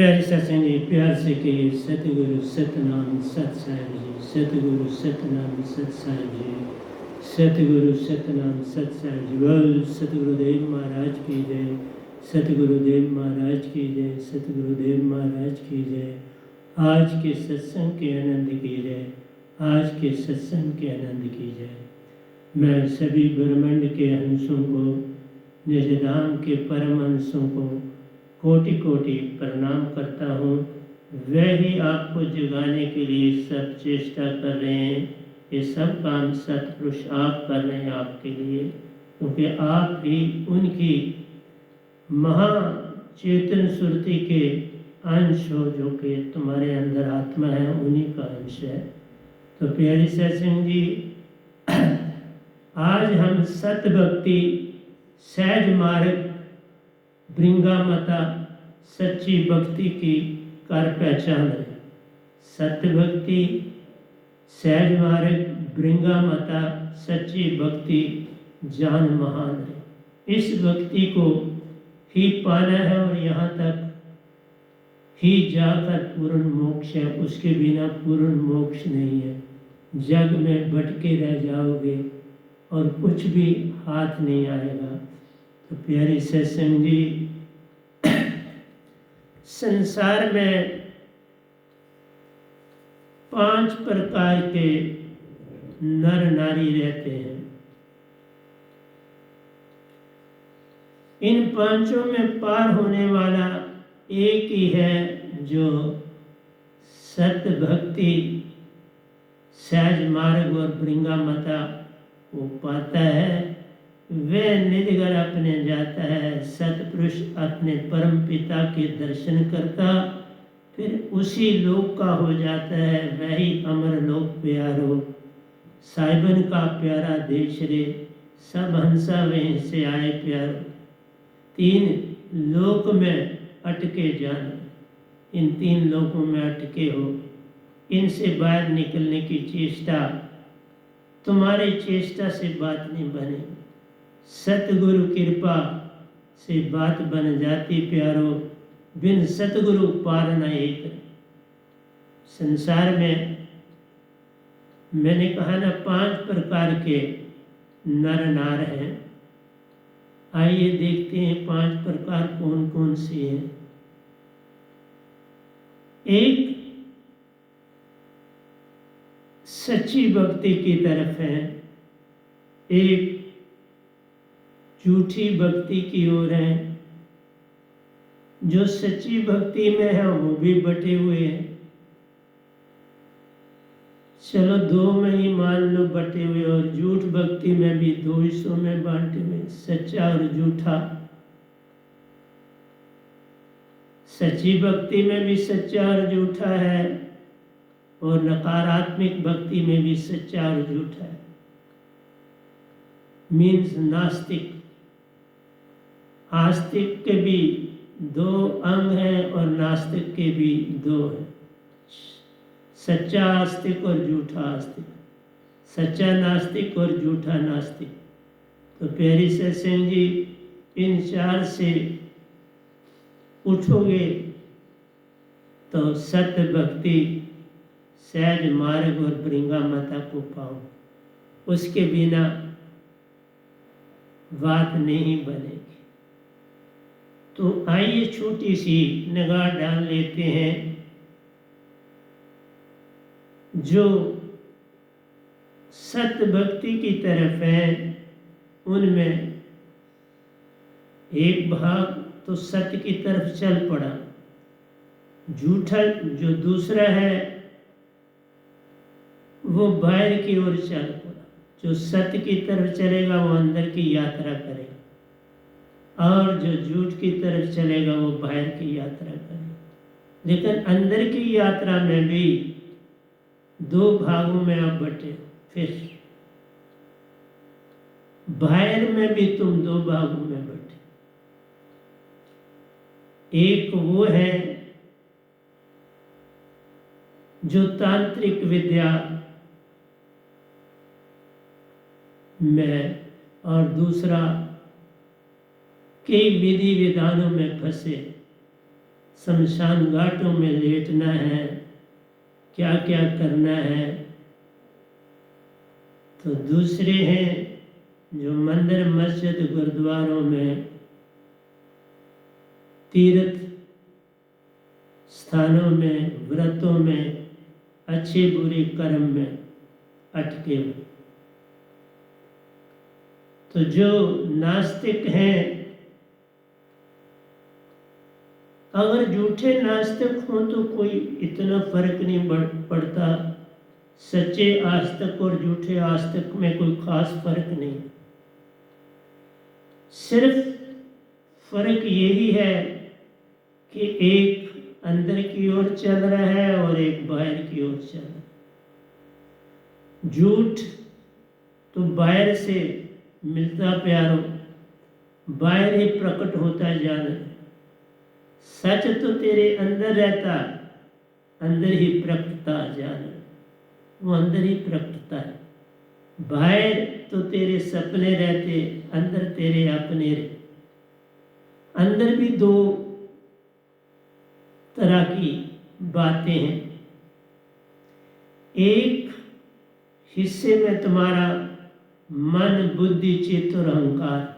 प्यारे सत्संग जी, प्यार से कहिए सतगुरु सतनाम सत साहिब जी, सतगुरु सतनाम सत साहिब जी, सतगुरु सतनाम सत साहिब जी। बोल सतगुरुदेव महाराज की जय, सतगुरुदेव महाराज की जय, सतगुरुदेव महाराज की जय। आज के सत्संग के आनंद की जय, आज के सत्संग के आनंद की जय। मैं सभी ब्रह्मांड के हंसों को, निजधाम के परम हंसों को कोटि कोटि प्रणाम करता हूँ। वह ही आपको जगाने के लिए सब चेष्टा कर रहे हैं। ये सब काम सतपुरुष आप कर रहे हैं आपके लिए, क्योंकि आप ही उनकी महाचेतन सुरति के अंश हो, जो कि तुम्हारे अंदर आत्मा है, उन्हीं का अंश है। तो प्यारी सत्संग जी, आज हम सत भक्ति सहज मार्ग ब्रिंगामता सच्ची भक्ति की कर पहचान है। सत्य भक्ति सहज मार्ग ब्रिंगामता सच्ची भक्ति जान महान है। इस भक्ति को ही पाना है और यहाँ तक ही जाकर पूर्ण मोक्ष है। उसके बिना पूर्ण मोक्ष नहीं है। जग में भटके रह जाओगे और कुछ भी हाथ नहीं आएगा। तो प्यारी सत्संग जी, संसार में 5 प्रकार के नर नारी रहते हैं। इन पांचों में पार होने वाला एक ही है, जो सत्य भक्ति सहज मार्ग और ब्रिंगामता को पाता है। वह निजगर अपने जाता है, सतपुरुष अपने परम पिता के दर्शन करता, फिर उसी लोक का हो जाता है। वही अमर लोक प्यारो, साइबन का प्यारा देश रे, सब हंसा वहीं से आए प्यारो। 3 लोक में अटके जाना, इन 3 लोकों में अटके हो, इनसे बाहर निकलने की चेष्टा, तुम्हारी चेष्टा से बात नहीं बनेगी। सतगुरु कृपा से बात बन जाती प्यारो, बिन सतगुरु पार न एक। संसार में मैंने कहा ना 5 प्रकार के नर नार हैं। आइए देखते हैं 5 प्रकार कौन कौन से हैं। एक सच्ची भक्ति की तरफ है, एक झूठी भक्ति की ओर है। जो सच्ची भक्ति में है वो भी बटे हुए हैं। चलो 2 में ही मान लो बटे हुए, और झूठ भक्ति में भी 2 हिस्सों में बांटे हुए, सच्चा और झूठा। सच्ची भक्ति में भी सच्चा और झूठा है, और नकारात्मक भक्ति में भी सच्चा और झूठा है। मीन्स नास्तिक। आस्तिक के भी 2 अंग हैं और नास्तिक के भी 2 हैं। सच्चा आस्तिक और झूठा आस्तिक, सच्चा नास्तिक और झूठा नास्तिक। तो प्यारी सत्संग जी, इन 4 से उठोगे तो सत्य भक्ति सहज मार्ग और ब्रिंगामता को पाओ। उसके बिना बात नहीं बनेगी। तो आइए छोटी सी निगाह डाल लेते हैं। जो सत्य भक्ति की तरफ है, उनमें एक भाग तो सत्य की तरफ चल पड़ा। झूठा जो दूसरा है वो बाहर की ओर चल पड़ा। जो सत्य की तरफ चलेगा वो अंदर की यात्रा करेगा, और जो झूठ की तरफ चलेगा वो बाहर की यात्रा करेगा। लेकिन अंदर की यात्रा में भी 2 भागों में आप बटे। फिर बाहर में भी तुम 2 भागों में बटे। एक वो है जो तांत्रिक विद्या में, और दूसरा कई विधि विधानों में फंसे, शमशान घाटों में लेटना है, क्या क्या करना है। तो दूसरे हैं जो मंदिर मस्जिद गुरुद्वारों में तीर्थ स्थानों में व्रतों में अच्छे बुरे कर्म में अटके हुए। तो जो नास्तिक हैं, अगर झूठे नास्तिक हों तो कोई इतना फर्क नहीं पड़ता। सच्चे आस्तिक और झूठे आस्तिक में कोई खास फर्क नहीं, सिर्फ फर्क यही है कि एक अंदर की ओर चल रहा है और एक बाहर की ओर चल रहा है। झूठ तो बाहर से मिलता प्यारो, बाहर ही प्रकट होता जाना। सच तो तेरे अंदर रहता, अंदर ही प्रकटता जाना। वो अंदर ही प्रकटता है। बाहर तो तेरे सपने रहते, अंदर तेरे अपने रहते। अंदर भी दो तरह की बातें हैं। एक हिस्से में तुम्हारा मन, बुद्धि, चित्त और अहंकार।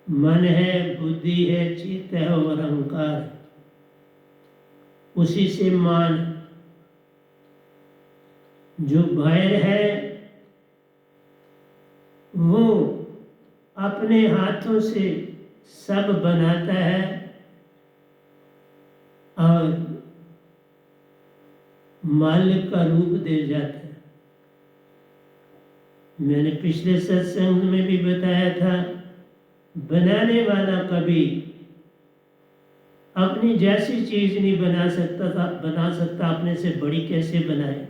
मन है, बुद्धि है, चित्त है और अहंकार है। उसी से मान। जो बाहर है वो अपने हाथों से सब बनाता है और मालिक का रूप दे जाता है। मैंने पिछले सत्संग में भी बताया था, बनाने वाला कभी अपनी जैसी चीज नहीं बना सकता, अपने से बड़ी कैसे बनाए।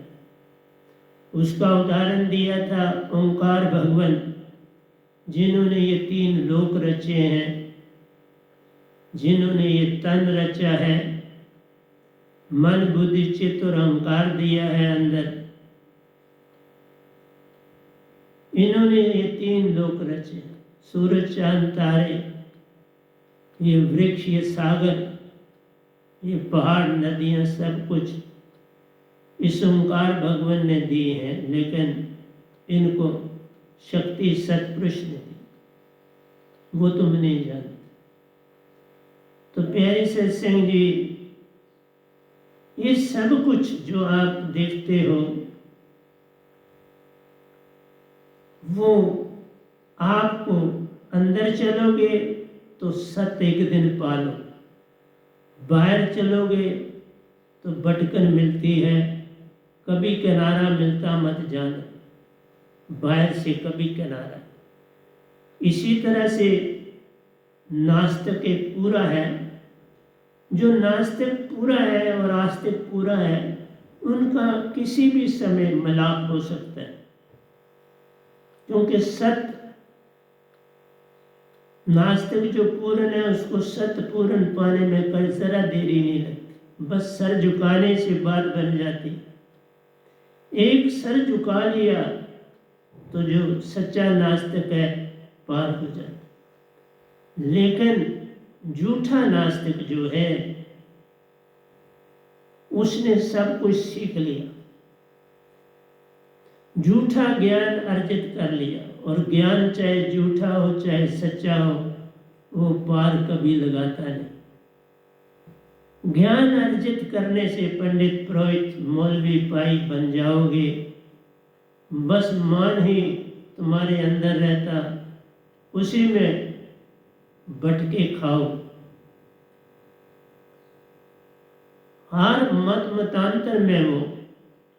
उसका उदाहरण दिया था ओंकार भगवान, जिन्होंने ये 3 लोक रचे हैं, जिन्होंने ये तन रचा है, मन, बुद्धि, चित्त और अहंकार दिया है अंदर। इन्होंने ये 3 लोक रचे, सूरज, चांद, तारे, ये वृक्ष, ये सागर, ये पहाड़, नदियां, सब कुछ इस ओंकार भगवान ने दी है। लेकिन इनको शक्ति सतपुरुष ने दी, वो तुम नहीं जानते। तो प्यारे सत्संग जी, ये सब कुछ जो आप देखते हो वो आपको अंदर चलोगे तो सत्य एक दिन पालो, बाहर चलोगे तो भटकन मिलती है। कभी किनारा मिलता मत जाना, बाहर से कभी किनारा। इसी तरह से नास्तिक एक पूरा है। जो नास्तिक पूरा है और आस्तिक पूरा है, उनका किसी भी समय मिलाप हो सकता है, क्योंकि सत्य, नास्तिक जो पूर्ण है उसको सत्य पूर्ण पाने में कई जरा देरी नहीं लगती, बस सर झुकाने से बात बन जाती। एक सर झुका लिया तो जो सच्चा नास्तिक है पार हो जाता। लेकिन झूठा नास्तिक जो है उसने सब कुछ सीख लिया, झूठा ज्ञान अर्जित कर लिया, और ज्ञान चाहे झूठा हो चाहे सच्चा हो वो पार कभी लगाता नहीं। ज्ञान अर्जित करने से पंडित, पुरोहित, मौलवी, पाई बन जाओगे, बस मान ही तुम्हारे अंदर रहता, उसी में भटके खाओ। हर मत मतांतर में वो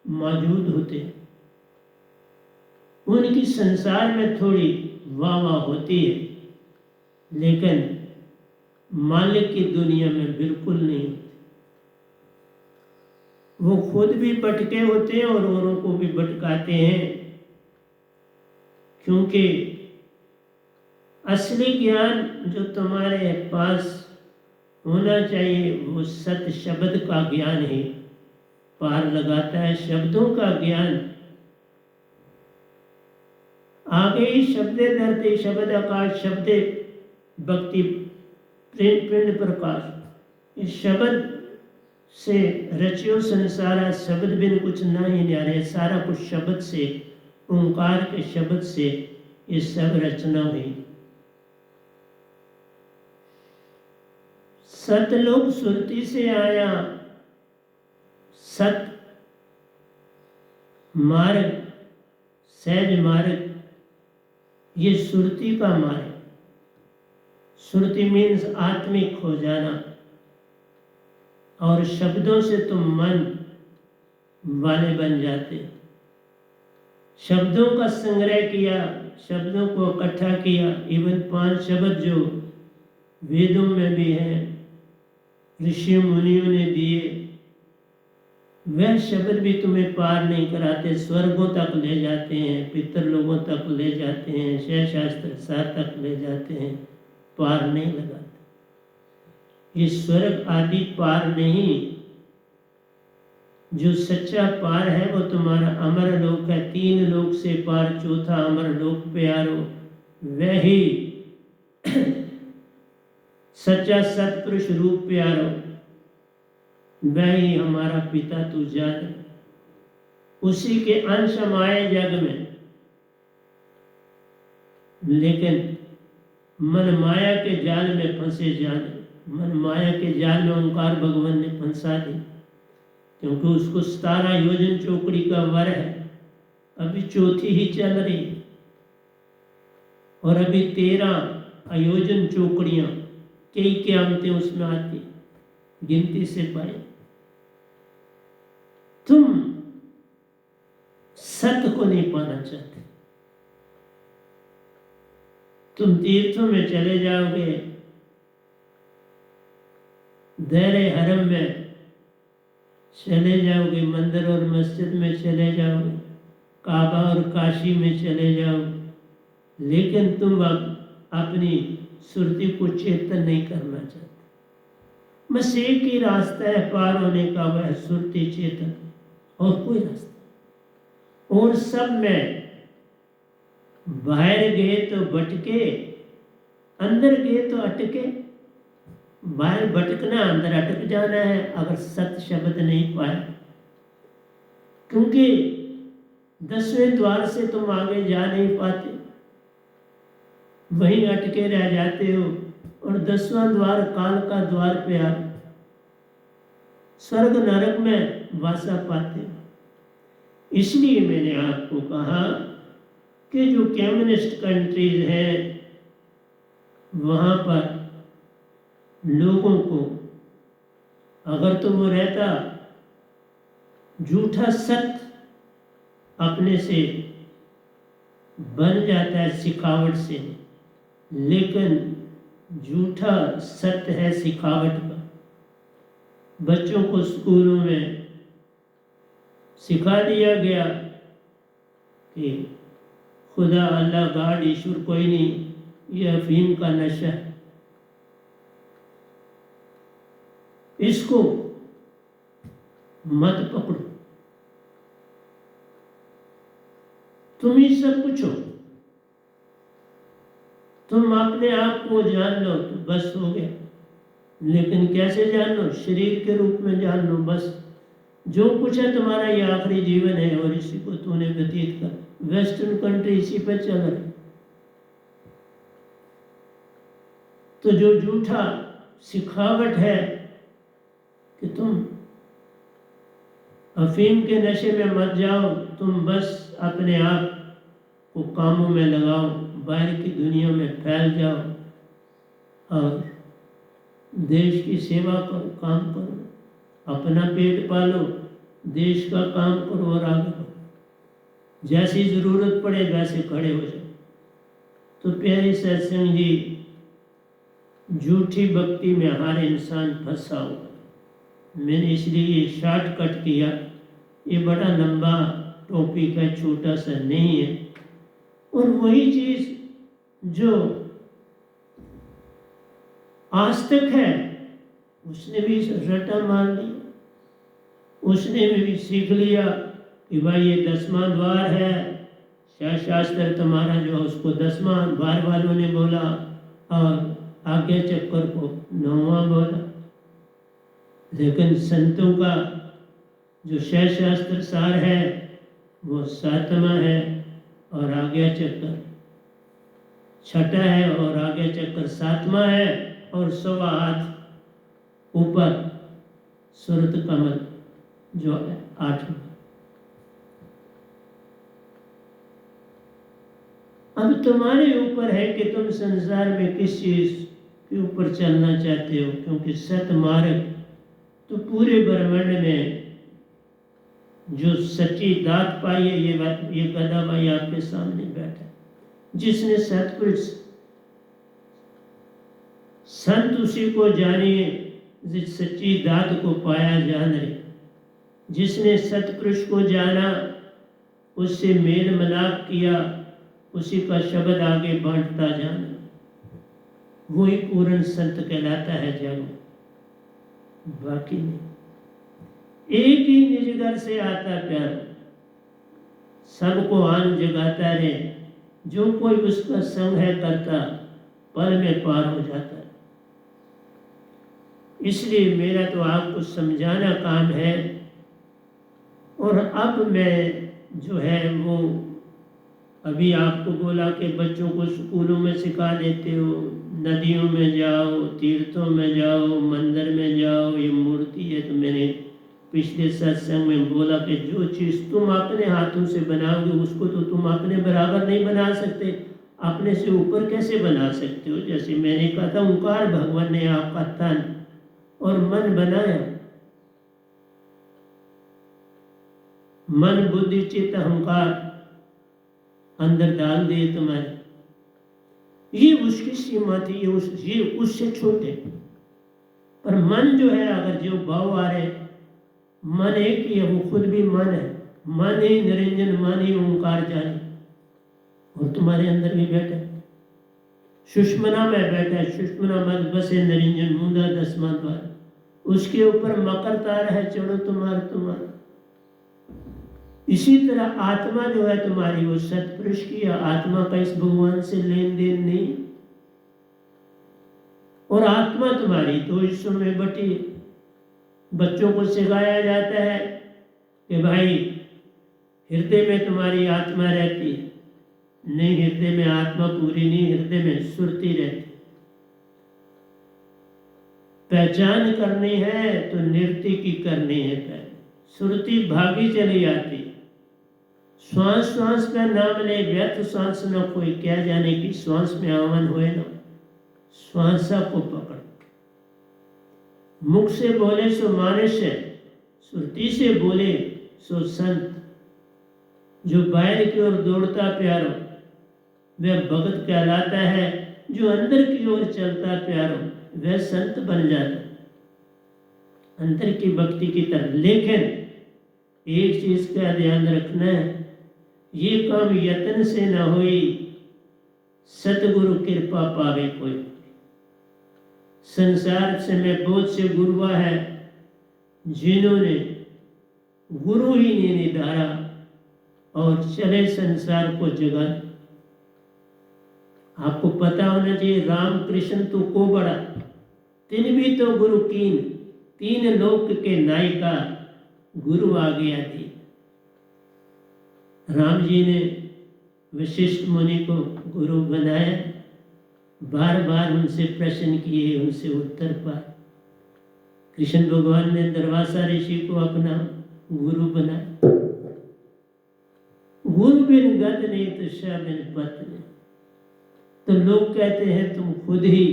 मौजूद होते, उनकी संसार में थोड़ी वाह वाह होती है, लेकिन मालिक की दुनिया में बिल्कुल नहीं होती। वो खुद भी भटके होते हैं और औरों को भी भटकाते हैं, क्योंकि असली ज्ञान जो तुम्हारे पास होना चाहिए वो सत्य शब्द का ज्ञान है, पार लगाता है। शब्दों का ज्ञान आगे ही शब्दे धरते शब्द आकाश शब्दे भक्ति पिंड प्रकाश। इस शब्द से रचियो संसारा, शब्द बिन कुछ ना ही न्यारे। सारा कुछ शब्द से, ओंकार के शब्द से ये सब रचना हुई। सतलोक सुरती से आया, सत मार्ग, सहज मार्ग, ये सुरती का मार्ग। सुरती मीन्स आत्मिक हो जाना, और शब्दों से तुम मन वाले बन जाते। शब्दों का संग्रह किया, शब्दों को इकट्ठा किया। इवन 5 शब्द जो वेदों में भी हैं, ऋषि मुनियों ने दिए, वह शब्द भी तुम्हें पार नहीं कराते। स्वर्गों तक ले जाते हैं, पितृलोकों तक ले जाते हैं, शास्त्र सार तक ले जाते हैं, पार नहीं लगाते। ये स्वर्ग आदि पार नहीं, जो सच्चा पार है वो तुम्हारा अमर लोक है। 3 लोक से पार चौथा अमर लोक प्यारो, वही सच्चा सतपुरुष रूप प्यारो, वही हमारा पिता तू जान। उसी के अंश हम आए जग में, लेकिन मन माया के जाल में फंसे जाने। मन माया के जाल में ओंकार भगवान ने फंसा दी, क्योंकि उसको 17 योजन चौकड़ी का वर है। अभी चौथी ही चल रही, और अभी 13 अयोजन चौकड़ियां, कई क़यामतें उसमें आती, गिनती से पाए। तुम सत्य को नहीं पाना चाहते, तुम तीर्थों में चले जाओगे, दायरे हरम में चले जाओगे, मंदिर और मस्जिद में चले जाओगे, काबा और काशी में चले जाओगे, लेकिन तुम अपनी सुरती को चेतन नहीं करना चाहते। बस एक ही रास्ता है पार होने का, वह सुरती चेतन, और कोई रास्ता। और सब में बाहर गए तो भटके, अंदर गए तो अटके। बाहर भटकना, अंदर अटक जाना है अगर सत्य शब्द नहीं पाए। क्योंकि 10वें द्वार से तुम आगे जा नहीं पाते, वहीं अटके रह जाते हो। और 10वां द्वार काल का द्वार पे आप स्वर्ग नरक में वासा पाते हो। इसलिए मैंने आपको कहा कि जो कम्युनिस्ट कंट्रीज हैं, वहां पर लोगों को अगर तो वो रहता झूठा सत्य अपने से बन जाता है सिखावट से, लेकिन झूठा सत्य है सिखावट का। बच्चों को स्कूलों में सिखा दिया गया कि खुदा, अल्लाह, गॉड, ईश्वर कोई नहीं, यह अफीम का नशा है। इसको मत पकड़ो, तुम ही सब कुछ हो। तुम अपने आप को जान लो तो बस हो गया। लेकिन कैसे जान लो? शरीर के रूप में जान लो बस। जो कुछ है तुम्हारा ये आखिरी जीवन है, और इसी को तूने व्यतीत कर। वेस्टर्न कंट्री इसी पे चल रही। तो जो झूठा सिखावट है कि तुम अफीम के नशे में मत जाओ, तुम बस अपने आप को कामों में लगाओ, बाहर की दुनिया में फैल जाओ और देश की सेवा करो, काम करो, अपना पेट पालो, देश का काम करो और आगे बढ़ो। जैसी ज़रूरत पड़े वैसे खड़े हो जाओ। तो प्यारे सत्संग जी, झूठी भक्ति में हर इंसान फंसा हुआ। मैंने इसलिए ये शॉर्टकट किया। ये बड़ा लंबा टॉपिक है, छोटा सा नहीं है। और वही चीज़ जो आस्तिक है उसने भी रटा मान लिया, उसने भी सीख लिया कि भाई ये 10वां द्वार है, शास्त्र तुम्हारा जो उसको 10वां द्वार वालों ने बोला, और आज्ञा चक्र को 9वां बोला, लेकिन संतों का जो शय शास्त्र सार है वो 7वां है और आज्ञा चक्र 6ठा है और आज्ञा चक्र 7वां है और 1.25 हाथ ऊपर सुरत कमल जो है 8वां। अब तुम्हारे ऊपर है कि तुम संसार में किस चीज के ऊपर चलना चाहते हो, क्योंकि सत मार्ग तो पूरे ब्रह्मांड में जो सच्ची दात पाई है ये गधा भाई आपके सामने बैठा है, जिसने सतपुरुष संत उसी को जानिए जिस सच्ची दात को पाया जान रहे, जिसने सतपुरुष को जाना उससे मेल मिलाप किया, उसी का शब्द आगे बांटता जाना, वही पूर्ण संत कहलाता है जग में, बाकी नहीं। एक ही निज घर से आता प्यार, सबको आन जगाता रहे, जो कोई उसका संग है करता पल में पार हो जाता है। इसलिए मेरा तो आपको समझाना काम है। और अब मैं जो है वो अभी आपको बोला कि बच्चों को स्कूलों में सिखा देते हो, नदियों में जाओ, तीर्थों में जाओ, मंदिर में जाओ, ये मूर्ति है। तो मैंने पिछले सत्संग में बोला कि जो चीज़ तुम अपने हाथों से बनाओगे उसको तो तुम अपने बराबर नहीं बना सकते, अपने से ऊपर कैसे बना सकते हो। जैसे मैंने कहा था ओंकार भगवान ने आपका तन और मन बनाया, मन बुद्धि चित्त अहंकार अंदर डाल दिए तुम्हारे, ये उसकी सीमा थी, ये उससे छोटे। पर मन जो है अगर जो भाव आ रहे, मन एक ही है, वो खुद भी मन है, मन ही निरंजन, मन ही ओंकार जाने, और तुम्हारे अंदर भी बैठा है, सुषमना में बैठा है। सुषमना मत बसे निरंजन मुंदा 10वां द्वार, उसके ऊपर मकर तार है, चढ़ो तुम्हारा। इसी तरह आत्मा जो है तुम्हारी वो सतपुरुष की, आत्मा का इस भगवान से लेन देन नहीं। और आत्मा तुम्हारी 2 हिस्सों में बटी। बच्चों को सिखाया जाता है कि भाई हृदय में तुम्हारी आत्मा रहती है, नहीं, हृदय में आत्मा पूरी नहीं, हृदय में सुरती रहती। पहचान करनी है तो नृत्य की करनी है, पहले सुरती भागी चली जाती। श्वास श्वास का नाम ले, व्यर्थ श्वास न कोई, क्या जाने की श्वास में आवन होए ना। श्वासा को पकड़, मुख से बोले सो मनुष्य, सुरती से बोले सो संत। जो बाहर की ओर दौड़ता प्यारो वह भगत कहलाता है, जो अंदर की ओर चलता प्यारो वह संत बन जाता, अंदर की भक्ति की तरफ। लेकिन एक चीज का ध्यान रखना है, ये काम यत्न से न होई, सतगुरु कृपा पावे कोई। संसार से में बहुत से गुरुआ है जिन्होंने गुरु ही नहीं निधारा और चले संसार को जगा। आपको पता होना चाहिए, रामकृष्ण तो को बड़ा, तीन भी तो गुरु कीन, 3 लोक के नायिका गुरु आ गया थी। राम जी ने वशिष्ठ मुनि को गुरु बनाया, बार बार उनसे प्रश्न किए, उनसे उत्तर पाए। कृष्ण भगवान ने दरवासा ऋषि को अपना गुरु बनाया। गुरु बिन गत नहीं तो शाह बिन पत नहीं। तो लोग कहते हैं तुम खुद ही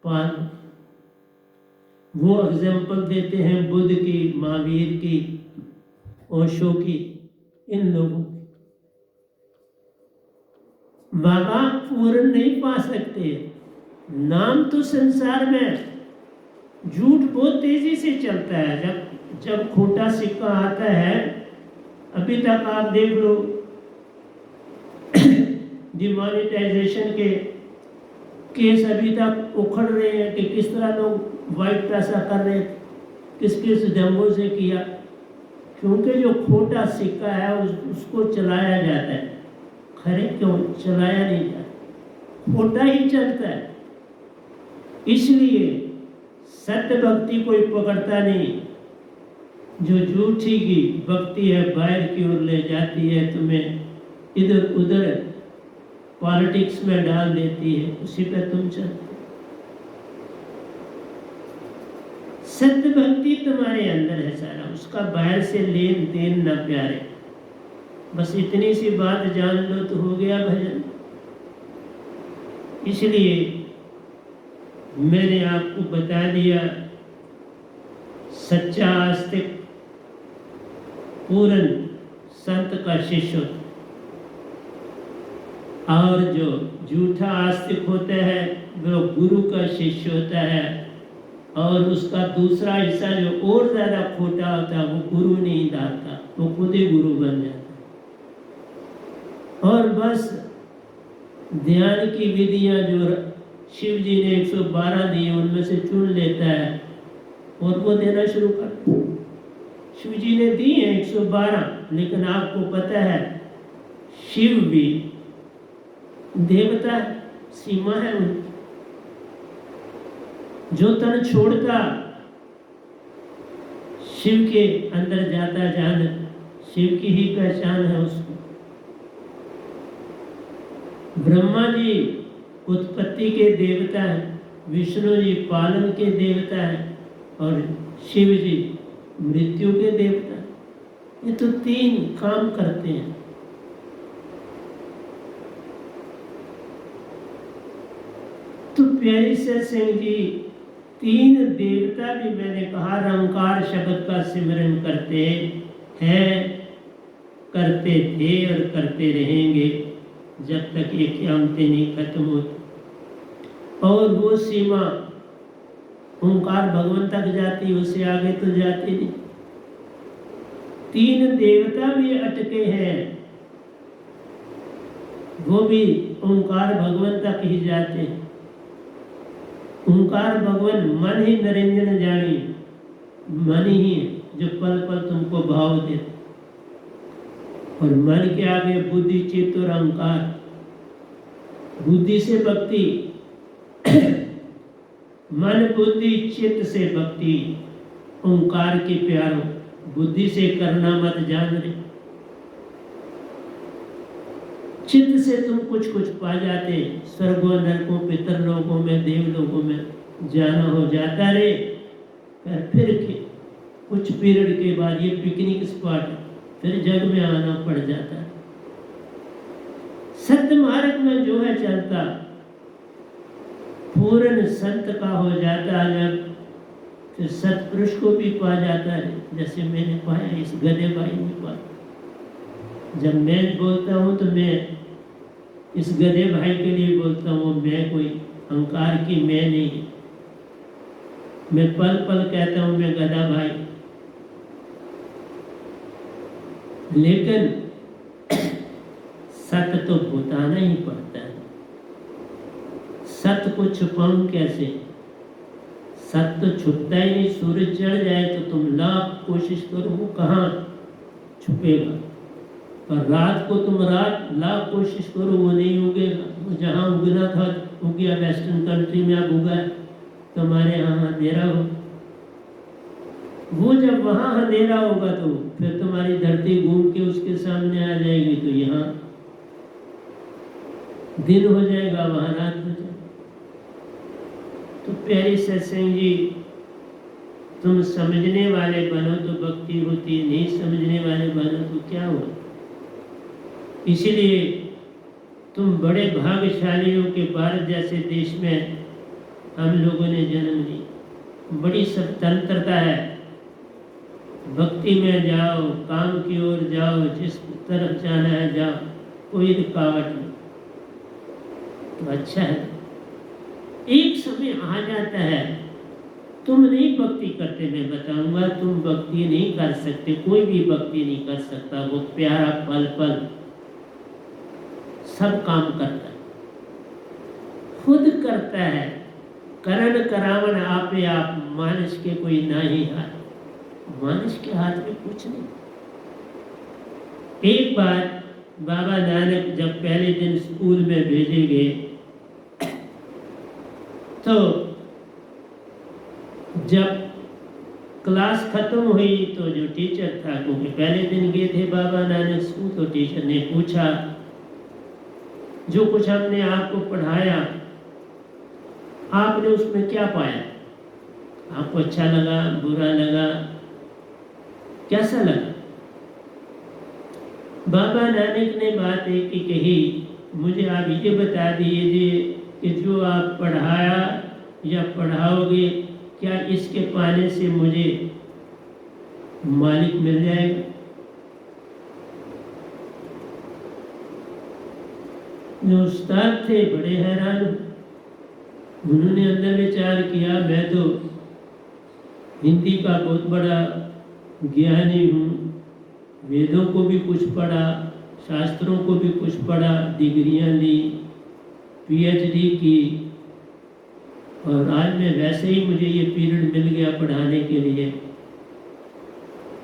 पाल। वो एग्जाम्पल देते हैं बुद्ध की, महावीर की, ओशो की, इन लोगों की। बाबा पूर्ण नहीं पा सकते। नाम तो संसार में झूठ बहुत तेजी से चलता है। जब खोटा सिक्का आता है, अभी तक आप देख लो डिमोनेटाइजेशन के केस अभी तक उखड़ रहे हैं कि किस तरह लोग वाइट पैसा कर रहे हैं, किस किस ढंगों से किया। क्योंकि जो खोटा सिक्का है उसको चलाया जाता है, खरे क्यों चलाया नहीं जाता, खोटा ही चलता है। इसलिए सत्य भक्ति कोई पकड़ता नहीं। जो झूठी की भक्ति है बाहर की ओर ले जाती है, तुम्हें इधर उधर पॉलिटिक्स में डाल देती है, उसी पे तुम चलते। सत्य भक्ति तुम्हारे अंदर है सारा, उसका बाहर से लेन देन ना प्यारे। बस इतनी सी बात जान लो तो हो गया भजन। इसलिए मैंने आपको बता दिया, सच्चा आस्तिक पूर्ण संत का शिष्य होता, और जो झूठा आस्तिक होता है वो गुरु का शिष्य होता है, और उसका दूसरा हिस्सा जो और ज्यादा खोटा होता है वो गुरु नहीं डालता, वो खुद ही गुरु बन जाता है। और बस ध्यान की विधियां जो शिव जी ने 112 दी उनमें से चुन लेता है और वो देना शुरू करता है। शिव जी ने दी है 112, लेकिन आपको पता है शिव भी देवता सीमा है उनकी। जो तन छोड़ता शिव के अंदर जाता, जान शिव की ही पहचान है उसको। ब्रह्मा जी उत्पत्ति के देवता हैं, विष्णु जी पालन के देवता हैं, और शिव जी मृत्यु के देवता हैं। ये तो तीन काम करते हैं। तो प्यारी सत्संग जी, तीन देवता भी मैंने कहा रंकार शब्द का सिमरन करते हैं, करते थे और करते रहेंगे जब तक ये क़यामतें नहीं खत्म होती। और वो सीमा ओंकार भगवान तक जाती, उससे आगे तो जाती नहीं। तीन देवता भी अटके हैं, वो भी ओंकार भगवान तक ही जाते हैं। ओंकार भगवान मन ही निरंजन जानी, मन ही है जो पल पल तुमको भाव देता, और मन के आगे बुद्धि चित्त और अहंकार। बुद्धि से भक्ति मन बुद्धि चित्त से भक्ति, ओंकार के प्यारों बुद्धि से करना मत जान रे। चित्त से तुम कुछ कुछ पा जाते, स्वर्गों नरकों पितर लोगों में देव लोगों में जाना हो जाता रे। फिर कुछ पीरियड के बाद ये पिकनिक स्पॉट फिर जग में आना पड़ जाता है। सत्य मार्ग में जो है चलता, पूर्ण संत का हो जाता जब, फिर सतपुरुष को भी पा जाता है, जैसे मैंने पाया इस गधे भाई ने पाया। जब मैं बोलता हूँ तो मैं इस गधे भाई के लिए बोलता हूँ, मैं कोई अहंकार की मैं नहीं। मैं पल पल कहता हूँ मैं गधा भाई, लेकिन सत्य तो बताना ही पड़ता है। सत्य को छुपाऊं कैसे? सत्य तो छुपता ही नहीं। सूरज चढ़ जाए तो तुम लाख कोशिश करो वो कहाँ छुपेगा, पर रात को तुम लाख कोशिश करो वो नहीं उगेगा। वो जहाँ उगना था उग गया, वेस्टर्न कंट्री में अब उगा है, तुम्हारे यहाँ अंधेरा हो। वो जब वहाँ अंधेरा होगा तो फिर तुम्हारी धरती घूम के उसके सामने आ जाएगी, तो यहाँ दिन हो जाएगा, वहाँ रात हो जाएगी। तो प्यारी सत्संग जी, तुम समझने वाले बनो तो भक्ति होती, नहीं समझने वाले बनो तो क्या हो। इसीलिए तुम बड़े भाग्यशाली हो कि भारत जैसे देश में हम लोगों ने जन्म लिया। बड़ी स्वतंत्रता है, भक्ति में जाओ, काम की ओर जाओ, जिस तरफ जाना है जाओ, कोई रुकावट नहीं। तो अच्छा है। एक समय आ जाता है तुम नहीं भक्ति करते, मैं बताऊंगा, तुम भक्ति नहीं कर सकते, कोई भी भक्ति नहीं कर सकता। वो प्यारा पल पल सब काम करता है, खुद करता है। करण करावन आपे आप, मानुष के कोई ना ही हाथ। मानुष के हाथ में कुछ नहीं। एक बार बाबा नानक जब पहले दिन स्कूल में भेजे गए तो जब क्लास खत्म हुई तो जो टीचर था, क्योंकि पहले दिन गए थे बाबा नानक स्कूल, तो टीचर ने पूछा जो कुछ हमने आपको पढ़ाया आपने उसमें क्या पाया, आपको अच्छा लगा, बुरा लगा, कैसा लगा? बाबा नानक ने बात एक ही कही, मुझे आप ये बता दीजिए कि जो आप पढ़ाया या पढ़ाओगे क्या इसके पाने से मुझे मालिक मिल जाएगा? जो उस्ताद थे बड़े हैरान, उन्होंने अंदर विचार किया मैं तो हिंदी का बहुत बड़ा ज्ञानी हूँ, वेदों को भी कुछ पढ़ा, शास्त्रों को भी कुछ पढ़ा, डिग्रियाँ ली, पीएचडी की, और आज मैं वैसे ही मुझे ये पीरियड मिल गया पढ़ाने के लिए।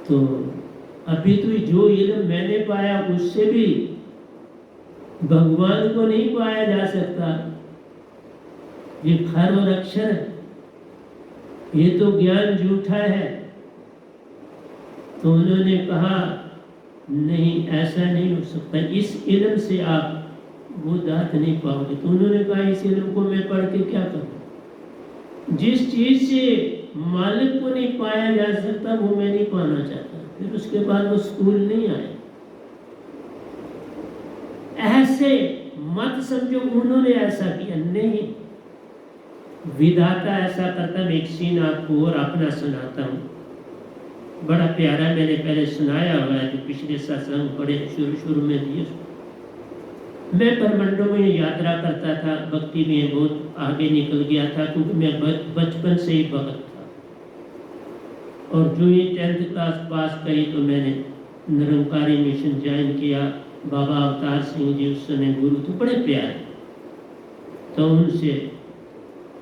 तो अभी तो जो इल्म मैंने पाया उससे भी भगवान को नहीं पाया जा सकता। ये खर और अक्षर है, ये तो ज्ञान झूठा है। तो उन्होंने कहा नहीं, ऐसा नहीं हो सकता, इस इल्म से आप वो दात नहीं पाओगे। तो उन्होंने कहा इस इल्म को मैं पढ़ के क्या करूं? जिस चीज से मालिक को नहीं पाया जा सकता वो मैं नहीं पाना चाहता। फिर उसके बाद वो स्कूल नहीं आए। ऐसे मत समझो उन्होंने ऐसा किया, नहीं, विधाता ऐसा करता। मैं एक सीन आपको और अपना सुनाता हूँ, बड़ा प्यारा, मैंने पहले सुनाया हुआ है, जो पिछले सत्संग बड़े शुरू में दिए। मैं ब्रह्मांडों में यात्रा करता था, भक्ति में बहुत आगे निकल गया था, क्योंकि मैं बचपन से ही भक्त था। और जो ये 10th क्लास पास करी तो मैंने निरंकारी मिशन ज्वाइन किया। बाबा अवतार सिंह जी उस समय गुरु थे, बड़े प्यारे। तो उनसे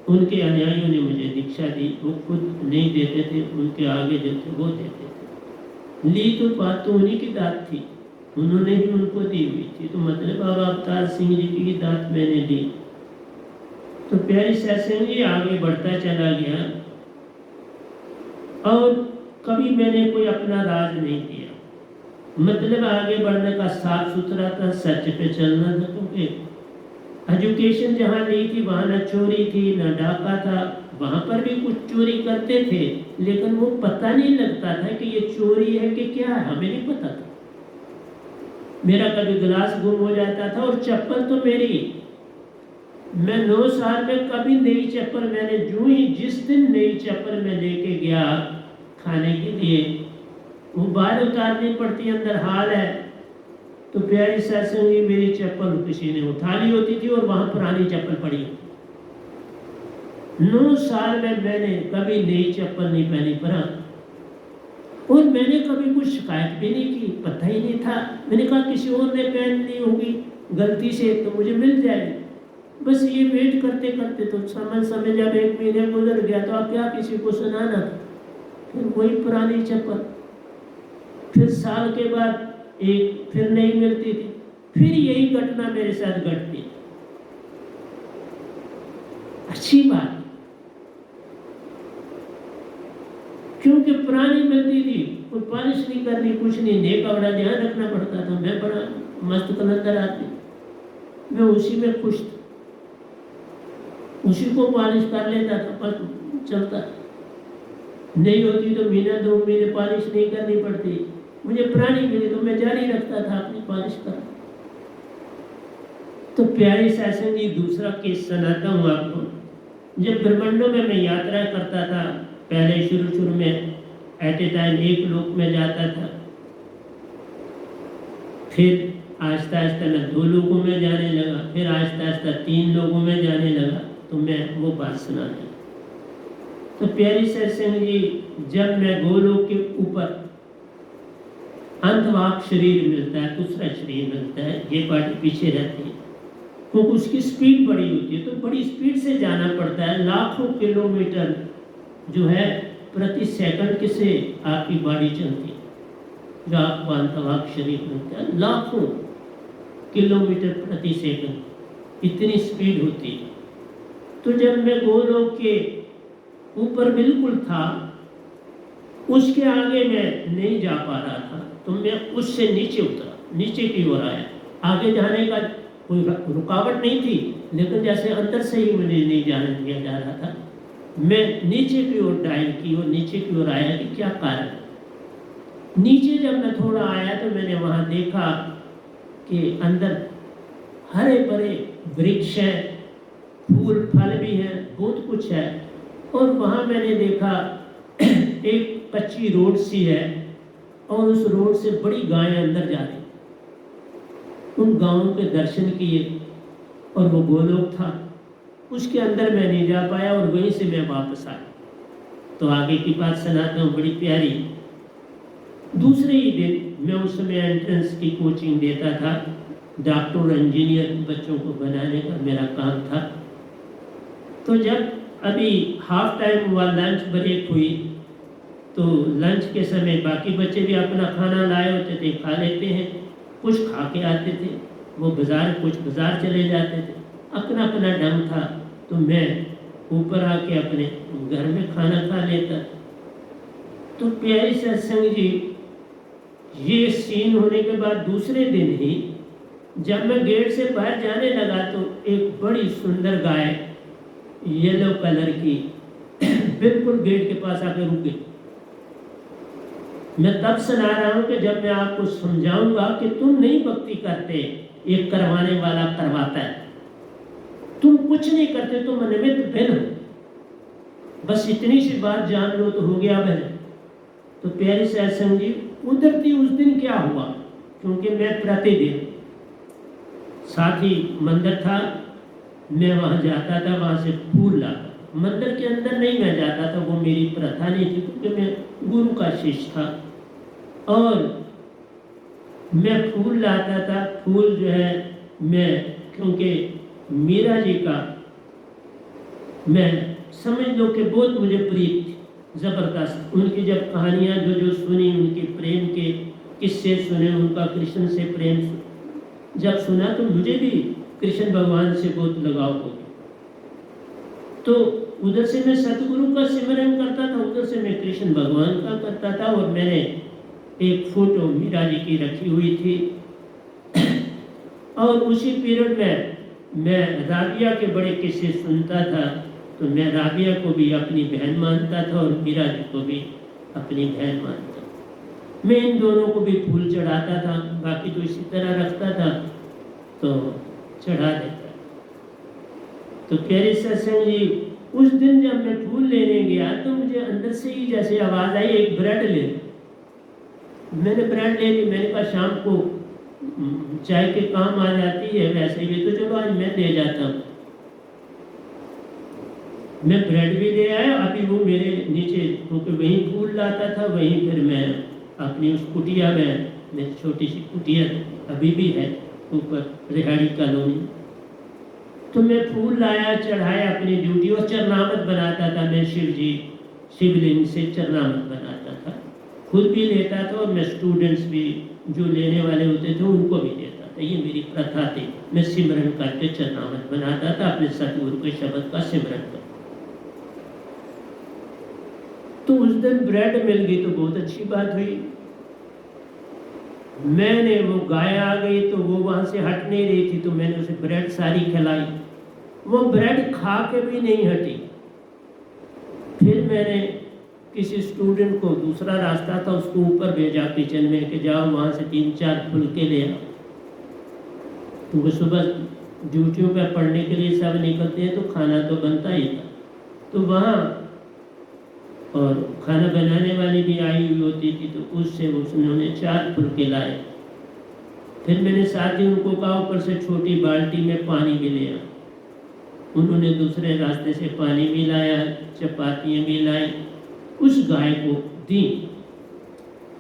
उनके अनुयायियों ने मुझे दीक्षा दी। वो खुद नहीं देते थे, उनके आगे जो थे वो देते थे। ली तो बात तो उन्हीं की दात थी, उन्होंने ही उनको दी हुई थी। तो मतलब बाबा अवतार सिंह जी की दात मैंने ली। तो प्यारी सत्संग जी आगे बढ़ता चला गया, और कभी मैंने कोई अपना राज नहीं दिया। मतलब आगे बढ़ने का साफ सुथरा था, सच पे चलना था। क्योंकि एजुकेशन जहाँ नहीं थी वहाँ न चोरी थी न डाका था। वहाँ पर भी कुछ चोरी करते थे, लेकिन वो पता नहीं लगता था कि ये चोरी है कि क्या है, हमें नहीं पता था। मेरा कभी गिलास गुम हो जाता था, और चप्पल तो मेरी, मैं 9 साल में कभी नई चप्पल, मैंने जो ही जिस दिन नई चप्पल में लेके गया खाने के लिए, वो बाहर उतारनी पड़ती, अंदर हाल है। तो प्यारी सत्संग जी मेरी चप्पल किसी ने उठा ली होती थी और वहां पुरानी चप्पल पड़ी। 9 साल में मैंने कभी नई चप्पल नहीं पहनी परा, और मैंने कभी कुछ शिकायत भी नहीं की, पता ही नहीं था। मैंने कहा किसी और ने पहन ली होगी गलती से तो मुझे मिल जाएगी। बस ये वेट करते करते तो समय जब 1 महीने गुजर गया तो अब क्या किसी को सुनाना। फिर वही पुरानी चप्पल, फिर साल के बाद एक फिर नहीं मिलती थी, फिर यही घटना मेरे साथ घटती। अच्छी बात, क्योंकि पुरानी मिलती थी, कोई पॉलिश नहीं करनी, कुछ नहीं, नेक का बड़ा ध्यान रखना पड़ता था। मैं बड़ा मस्त कलंदर आदमी, मैं उसी में खुश था, उसी को पॉलिश कर लेता था, बस चलता। नहीं होती तो महीना 2 महीने पॉलिश नहीं करनी पड़ती। मुझे पुरानी मिली तो मैं जारी रखता था अपनी पॉलिश कर। तो प्यारी सत्संग जी दूसरा केस सुनाता हूँ आपको। जब ब्रह्मांडों में मैं यात्रा करता था, पहले शुरू में एट ए टाइम 1 लोक में जाता था, फिर आहिस्ता आहिस्ता मैं 2 लोगों में जाने लगा, फिर आहिस्ता आहिस्ता 3 लोगों में जाने लगा। तो मैं वो बात सुनाता। तो प्यारी सत्संग जी, जब मैं गोलोक के ऊपर अंतवाक शरीर मिलता है, दूसरा शरीर मिलता है, ये पार्टी पीछे रहती है, तो उसकी स्पीड बड़ी होती है, तो बड़ी स्पीड से जाना पड़ता है। लाखों किलोमीटर जो है प्रति सेकंड से आपकी बॉडी चलती है। जो आपको अंतवाक शरीर मिलता है, लाखों किलोमीटर प्रति सेकंड, इतनी स्पीड होती है। तो जब मैं गोलोक के ऊपर बिल्कुल था, उसके आगे मैं नहीं जा पा रहा था, तो मैं उससे नीचे उतरा, नीचे की ओर आया। आगे जाने का कोई रुकावट नहीं थी, लेकिन जैसे अंदर से ही मुझे नहीं जाने दिया जा रहा था। मैं नीचे की ओर डाइव की और नीचे की ओर आया कि क्या कारण। नीचे जब मैं थोड़ा आया तो मैंने वहाँ देखा कि अंदर हरे भरे वृक्ष हैं, फूल फल भी हैं, बहुत कुछ है। और वहाँ मैंने देखा एक कच्ची रोड सी है और उस रोड से बड़ी गायें अंदर जा रही। उन गायों के दर्शन किए और वो गोलोक था, उसके अंदर मैं नहीं जा पाया और वहीं से मैं वापस आया। तो आगे की बात सुनाता हूँ, बड़ी प्यारी। दूसरे ही दिन मैं उस समय एंट्रेंस की कोचिंग देता था, डॉक्टर और इंजीनियर बच्चों को बनाने का मेरा काम था। तो जब अभी हाफ टाइम हुआ, लंच ब्रेक हुई, तो लंच के समय बाकी बच्चे भी अपना खाना लाए होते थे, खा लेते हैं, कुछ खा के आते थे, वो बाज़ार, कुछ बाज़ार चले जाते थे, अपना अपना ढंग था। तो मैं ऊपर आके अपने घर में खाना खा लेता। तो प्यारी सत्संग जी, ये सीन होने के बाद दूसरे दिन ही जब मैं गेट से बाहर जाने लगा तो एक बड़ी सुंदर गाय येलो कलर की बिल्कुल गेट के पास आकर रुक गई। मैं तब सुना रहा हूं कि जब मैं आपको समझाऊंगा कि तुम नहीं भक्ति करते, एक करवाने वाला करवाता है, तुम कुछ नहीं करते, तुम निमित्त भिन्न हो। बस इतनी सी बात जान लो तो हो गया बहन। तो प्यारी सत्संग जी, उधर थी उस दिन क्या हुआ, क्योंकि मैं प्रतिदिन साथ ही मंदिर था, मैं वहाँ जाता था, वहाँ से फूल लाता। मंदिर के अंदर नहीं मैं जाता था, वो मेरी प्रथा नहीं थी, क्योंकि मैं गुरु का शिष्य था। और मैं फूल लाता था। फूल जो है मैं, क्योंकि मीरा जी का मैं समझ लो कि बहुत मुझे प्रिय थी, ज़बरदस्त। उनकी जब कहानियाँ जो सुनी, उनके प्रेम के किस्से सुने, उनका कृष्ण से प्रेम जब सुना तो मुझे भी कृष्ण भगवान से बहुत लगाव हो गया। तो उधर से मैं सतगुरु का सिमरन करता था, उधर से मैं कृष्ण भगवान का करता था। और मैंने एक फोटो मीरा जी की रखी हुई थी और उसी पीरियड में मैं राबिया के बड़े किस्से सुनता था। तो मैं राबिया को भी अपनी बहन मानता था और मीरा जी को भी अपनी बहन मानता था। मैं इन दोनों को भी फूल चढ़ाता था, बाकी तो इसी तरह रखता था तो चढ़ा देता। तो प्यारे सत्संग जी, उस दिन जब मैं फूल लेने गया तो मुझे अंदर से ही जैसे आवाज़ आई, एक ब्रेड ले। मैंने ब्रेड ले ली। मैंने कहा शाम को चाय के काम आ जाती है, वैसे भी तो चलो आज मैं दे जाता हूँ। मैं ब्रेड भी ले आया। अभी वो मेरे नीचे, क्योंकि वहीं फूल लाता था, वहीं फिर मैं अपनी उस कुटिया में, मेरी छोटी सी कुटिया अभी भी है ऊपर रिहाड़ी कॉलोनी, तो मैं फूल लाया, चढ़ाया अपनी ड्यूटी। और चरनामत बनाता था मैं, शिव जी शिवलिंग से चरनामत बनाता था, खुद भी लेता था और मैं स्टूडेंट्स भी जो लेने वाले होते थे उनको भी देता था। ये मेरी प्रथा थी। मैं सिमरन करके चरनामत बनाता था, अपने सतगुरु के शब्द का सिमरन कर। तो उस दिन ब्रेड मिल गई तो बहुत अच्छी बात हुई। मैंने, वो गाय आ गई तो वो वहाँ से हट नहीं रही थी, तो मैंने उसे ब्रेड सारी खिलाई। वो ब्रेड खा के भी नहीं हटी। फिर मैंने किसी स्टूडेंट को, दूसरा रास्ता था, उसको ऊपर भेजा किचन में कि जाओ वहाँ से 3-4 फुलके ले आओ, क्योंकि सुबह ड्यूटियों पर पढ़ने के लिए सब निकलते हैं तो खाना तो बनता ही था। तो वहाँ, और खाना बनाने वाली भी आई हुई होती थी, तो उससे उन्होंने 4 फुलके लाए। फिर मैंने साथ ही उनको कहा ऊपर से छोटी बाल्टी में पानी भी ले आ। उन्होंने दूसरे रास्ते से पानी भी लाया, चपातियाँ भी लाई, उस गाय को दी,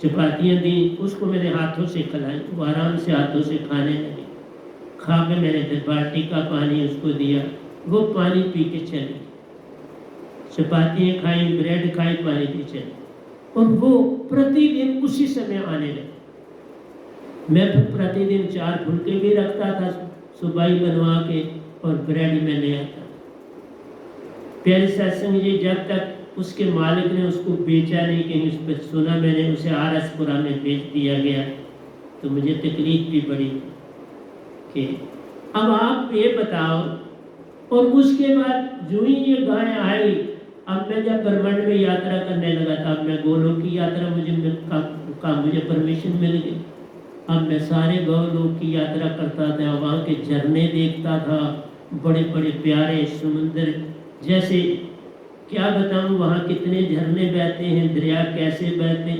चपातियाँ दी, उसको मैंने हाथों से खिलाई। वो आराम से हाथों से खाने लगी। खा के मैंने फिर बाल्टी का पानी उसको दिया, वो पानी पी के चली। चपातियाँ खाई, ब्रेड खाई, पानी पी चली। और वो प्रतिदिन उसी समय आने लगे। मैं फिर प्रतिदिन 4 फुलके भी रखता था, सुबह बनवा के, और ब्रेड में ले आता। प्यारे सत्संग जी, जब तक उसके मालिक ने उसको बेचा नहीं, कहीं उस पर सुना मैंने, उसे आरसपुरा में बेच दिया गया। तो मुझे तकलीफ भी बड़ी कि अब आप ये बताओ। और उसके बाद जो ही ये गाय आई, अब मैं जब ब्रह्मांड में यात्रा करने लगा था, अब मैं गोलोक की यात्रा मुझे परमिशन मिल गई। अब मैं सारे गौलोक की यात्रा करता था, वहाँ के झरने देखता था, बड़े बड़े प्यारे समुद्र, जैसे क्या बताऊँ वहाँ कितने झरने बहते हैं, दरिया कैसे बहते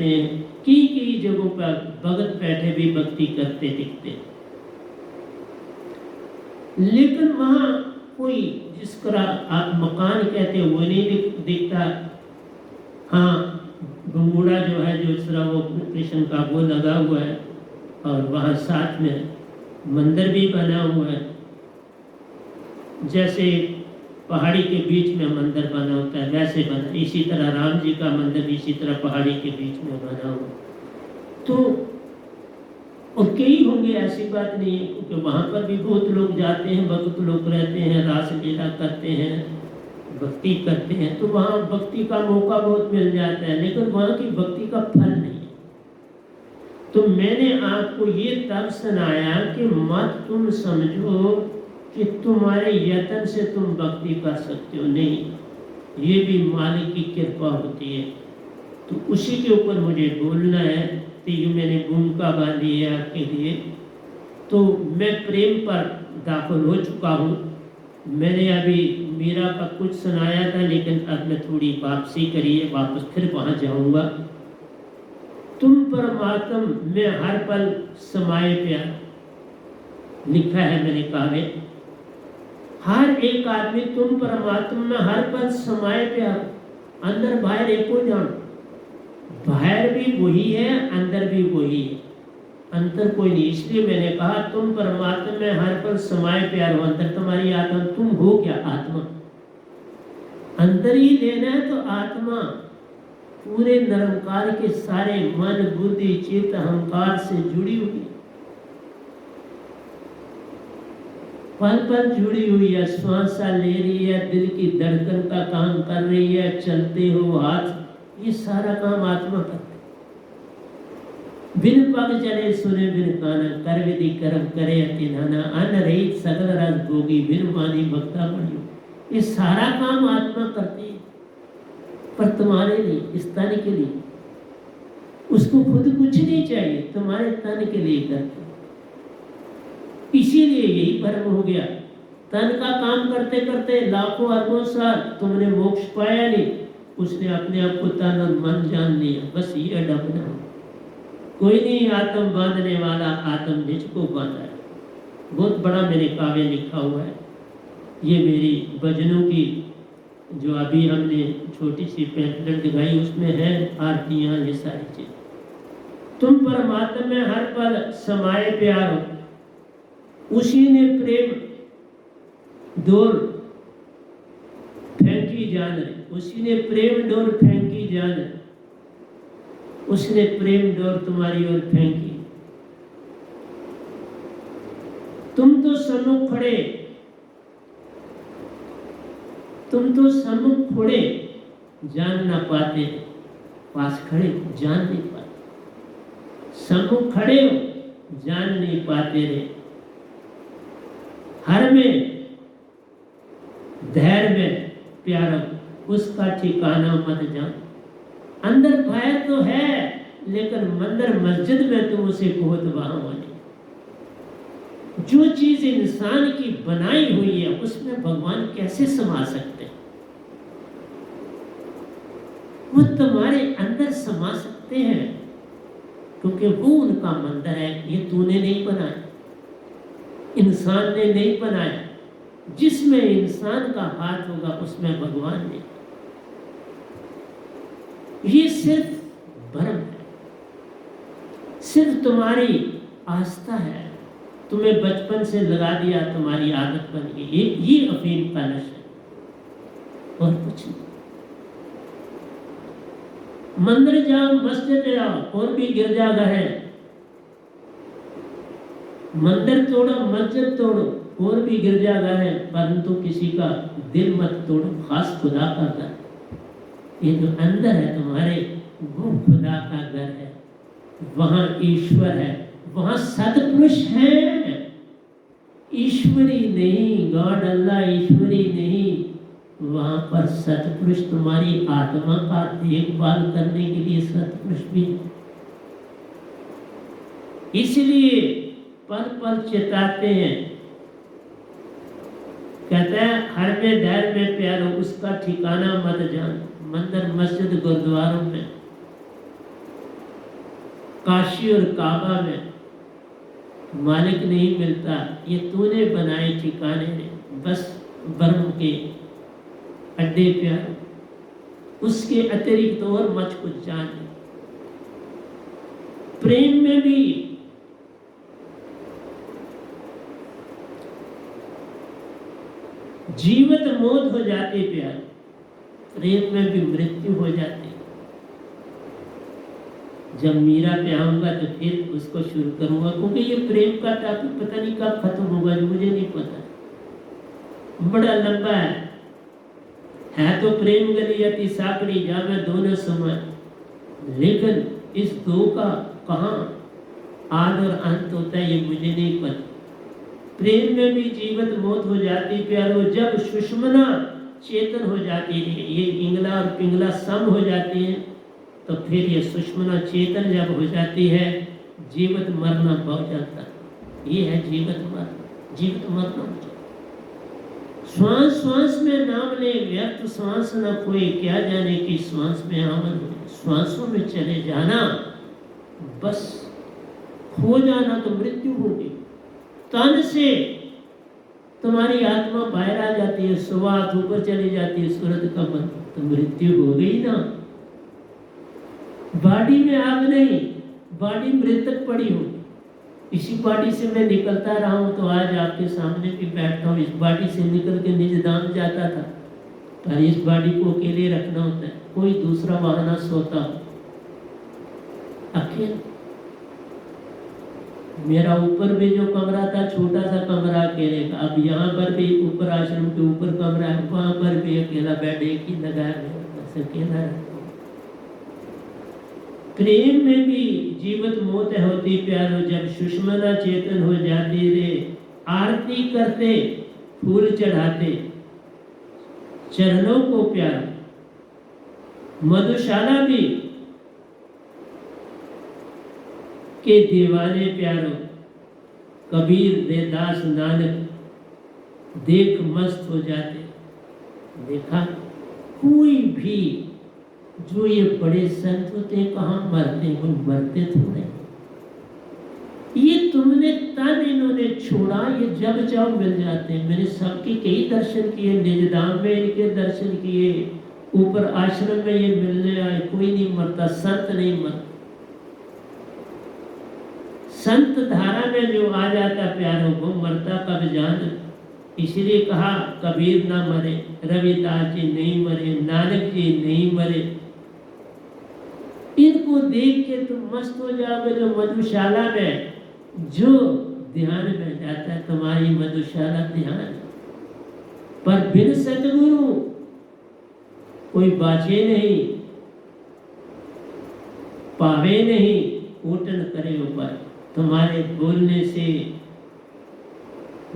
हैं। कई जगहों पर भगत बैठे भी भक्ति करते दिखते, लेकिन वहाँ कोई जिसका आप मकान कहते हो वो नहीं दिखता। हाँ, बंगूड़ा जो है, जो इस तरह वो कृष्ण का वो लगा हुआ है, और वहाँ साथ में मंदिर भी बना हुआ है, जैसे पहाड़ी के बीच में मंदिर बना होता है वैसे बना। इसी तरह राम जी का मंदिर इसी तरह पहाड़ी के बीच में बना हुआ। तो और कई होंगे, ऐसी बात नहीं है, क्योंकि वहाँ पर भी बहुत लोग जाते हैं, भक्त लोग रहते हैं, रास लीला करते हैं, भक्ति करते हैं, तो वहाँ भक्ति का मौका बहुत मिल जाता है, लेकिन वहाँ की भक्ति का फल नहीं है। तो मैंने आपको ये तब सुनाया कि मत तुम समझो कि तुम्हारे यत्न से तुम भक्ति कर सकते हो, नहीं, ये भी मालिक की कृपा होती है। तो उसी के ऊपर मुझे बोलना है, तो ये मैंने भूमिका बांधी है आपके लिए। तो मैं प्रेम पर दाखिल हो चुका हूँ। मैंने अभी मीरा का कुछ सुनाया था, लेकिन अब मैं थोड़ी वापसी करी है, वापस फिर वहाँ जाऊँगा। तुम परमात्म में हर पल समाये प्यार, लिखा है मैंने काव्य। हर एक आदमी तुम परमात्मा में हर पल समाये प्यार, अंदर बाहर एक हो जान, बाहर भी वही है, अंदर भी वही है, अंतर कोई नहीं। इसलिए मैंने कहा तुम परमात्मा में हर पल समाये प्यार हो। अंदर तुम्हारी आत्मा, तुम हो क्या? आत्मा। अंदर ही लेना है तो आत्मा पूरे निरंकार के सारे मन बुद्धि चित्त अहंकार से जुड़ी हुई, पल पल जुड़ी हुई है, श्वास ले रही है, दिल की धड़कन का काम कर रही है, चलते हो हाथ, ये सारा काम आत्मा करती। बिन पग चले सुने बिन काना, कर विधि कर्म करे अति नाना, अन्न रहित सकल रस भोगी, बिन वाणी भक्ता बड़ियो। ये सारा काम आत्मा करती है, पर तुम्हारे लिए, इस तन के लिए, उसको खुद कुछ नहीं चाहिए, तुम्हारे तन के लिए करते। इसीलिए यही भ्रम हो गया। तन का काम करते करते लाखों अरबों साल तुमने मोक्ष पाया नहीं, उसने अपने आप को तन और मन जान लिया, बस ये डबना। कोई नहीं आत्म बांधने वाला, आत्म निज को बांधा है। बहुत बड़ा मैंने काव्य लिखा हुआ है। ये मेरी भजनों की जो अभी हमने छोटी सी पैम्फलेट दिखाई, उसमें है आरतियाँ, ये सारी चीज। तुम परमात्मा में हर पल समाये प्यार हो, उसी ने प्रेम डोर फेंकी जान, उसी ने प्रेम डोर फेंकी जान, उसने प्रेम डोर तुम्हारी ओर फेंकी। तुम तो सम्मुख खड़े, तुम तो सम्मुख खड़े जान ना पाते, पास खड़े जान नहीं पाते। सम्मुख खड़े हो जान नहीं पाते रे, हर में धैर्य में प्यारा, उसका ठिकाना मत जान। अंदर बाहर तो है, लेकिन मंदिर मस्जिद में तुम उसे बहुत वहां वाली। जो चीज इंसान की बनाई हुई है, उसमें भगवान कैसे समा सकते हैं? वो तुम्हारे अंदर समा सकते हैं, क्योंकि वो उनका मंदिर है। ये तूने नहीं बनाया, इंसान ने नहीं बनाया। जिसमें इंसान का हाथ होगा उसमें भगवान ने। ये सिर्फ भ्रम है, सिर्फ तुम्हारी आस्था है, तुम्हें बचपन से लगा दिया, तुम्हारी आदत बन गई। ये अफीम का नशा है और कुछ नहीं। मंदिर जाओ, मस्जिद जाओ, और भी गिरजाघर है, मंदिर तोड़ो, मस्जिद तोड़ो, और भी गिरजाघर है, परंतु किसी का दिल मत तोड़ो, खास खुदा का घर। ये जो अंदर है तुम्हारे, वो खुदा का घर है, वहां ईश्वर है, वहां सत्पुरुष है। ईश्वरी नहीं, गॉड अल्लाह ईश्वरी नहीं, वहां पर सत्पुरुष तुम्हारी आत्मा का देखभाल करने के लिए सत्पुरुष भी है। इसलिए पल पल चेताते हैं, कहते हैं हर में धैर्य में प्यारो, उसका ठिकाना मत जान। मंदिर मस्जिद गुरुद्वारों में, काशी और काबा में मालिक नहीं मिलता, ये तूने बनाए ठिकाने ने, बस बर्म के अड्डे प्यारो, उसके अतिरिक्त और मत कुछ जान। प्रेम में भी जीवित मौत हो जाती प्यार, प्रेम में भी मृत्यु हो जाती। जब मीरा पे आऊंगा तो फिर उसको शुरू करूंगा, क्योंकि ये प्रेम का टॉपिक पता नहीं कब खत्म होगा, मुझे नहीं पता, बड़ा लंबा है तो प्रेम गली अति साकड़ी जावे दोनों समय, लेकिन इस दो का कहाँ आद और अंत होता है ये मुझे नहीं पता। प्रेम में भी जीवित मौत हो जाती प्यारो, जब सुषमना चेतन हो जाती है, ये इंगला और पिंगला सम हो जाती है, तो फिर ये सुषमना चेतन जब हो जाती है, जीवित मरना हो जाता है। ये है जीवित मरना, जीवित मरना। श्वास श्वास में नाम ले, व्यर्थ श्वास न कोई, क्या जाने कि श्वास में आमन हो। श्वासों में चले जाना, बस खो जाना तो मृत्यु होगी। तन से तुम्हारी आत्मा बाहर आ जाती है, सुवात ऊपर चली जाती है, सूरत का मन, तो मृत्यु हो गई ना। बॉडी में आग नहीं, बॉडी मृतक पड़ी हो। इसी बॉडी से मैं निकलता रहा हूं तो आज आपके सामने भी बैठता हूं। इस बॉडी से निकल के निज धाम जाता था, पर इस बॉडी को अकेले रखना होता है, कोई दूसरा वहां ना सोता हो, अकेले। मेरा ऊपर भी जो कमरा था, छोटा सा कमरा अकेले का, अब यहाँ पर भी ऊपर आश्रम के ऊपर कमरा है, वहां पर भी अकेला बेड एक ही लगाया गया, बस अकेला है। प्रेम में भी जीवित मौत होती प्यारो, जब सुषमना चेतन हो जाती रे। आरती करते, फूल चढ़ाते चरणों को प्यारो। मधुशाला भी के दीवाने प्यारो, कबीर देदास नानक देख मस्त हो जाते। देखा कोई भी जो ये बड़े संत होते कहाँ मरते, वो मरते थोड़े। ये तुमने तन इन्होंने छोड़ा, ये जब चाहो मिल जाते हैं। मैंने सबके कई दर्शन किए, निजधाम में इनके दर्शन किए, ऊपर आश्रम में ये मिलने आए, कोई नहीं मरता, संत नहीं मरता। संत धारा में जो आ जाता प्यारों को, मरता कब जान। इसलिए कहा कबीर ना मरे, रविदास जी नहीं मरे, नानक जी नहीं मरे। इनको देख के तुम मस्त हो जाओगे। जो मधुशाला में जो ध्यान में जाता है, तुम्हारी मधुशाला ध्यान, पर बिन सतगुरु कोई बाचे नहीं, पावे नहीं, ओटन करे उपाय। तुम्हारे बोलने से,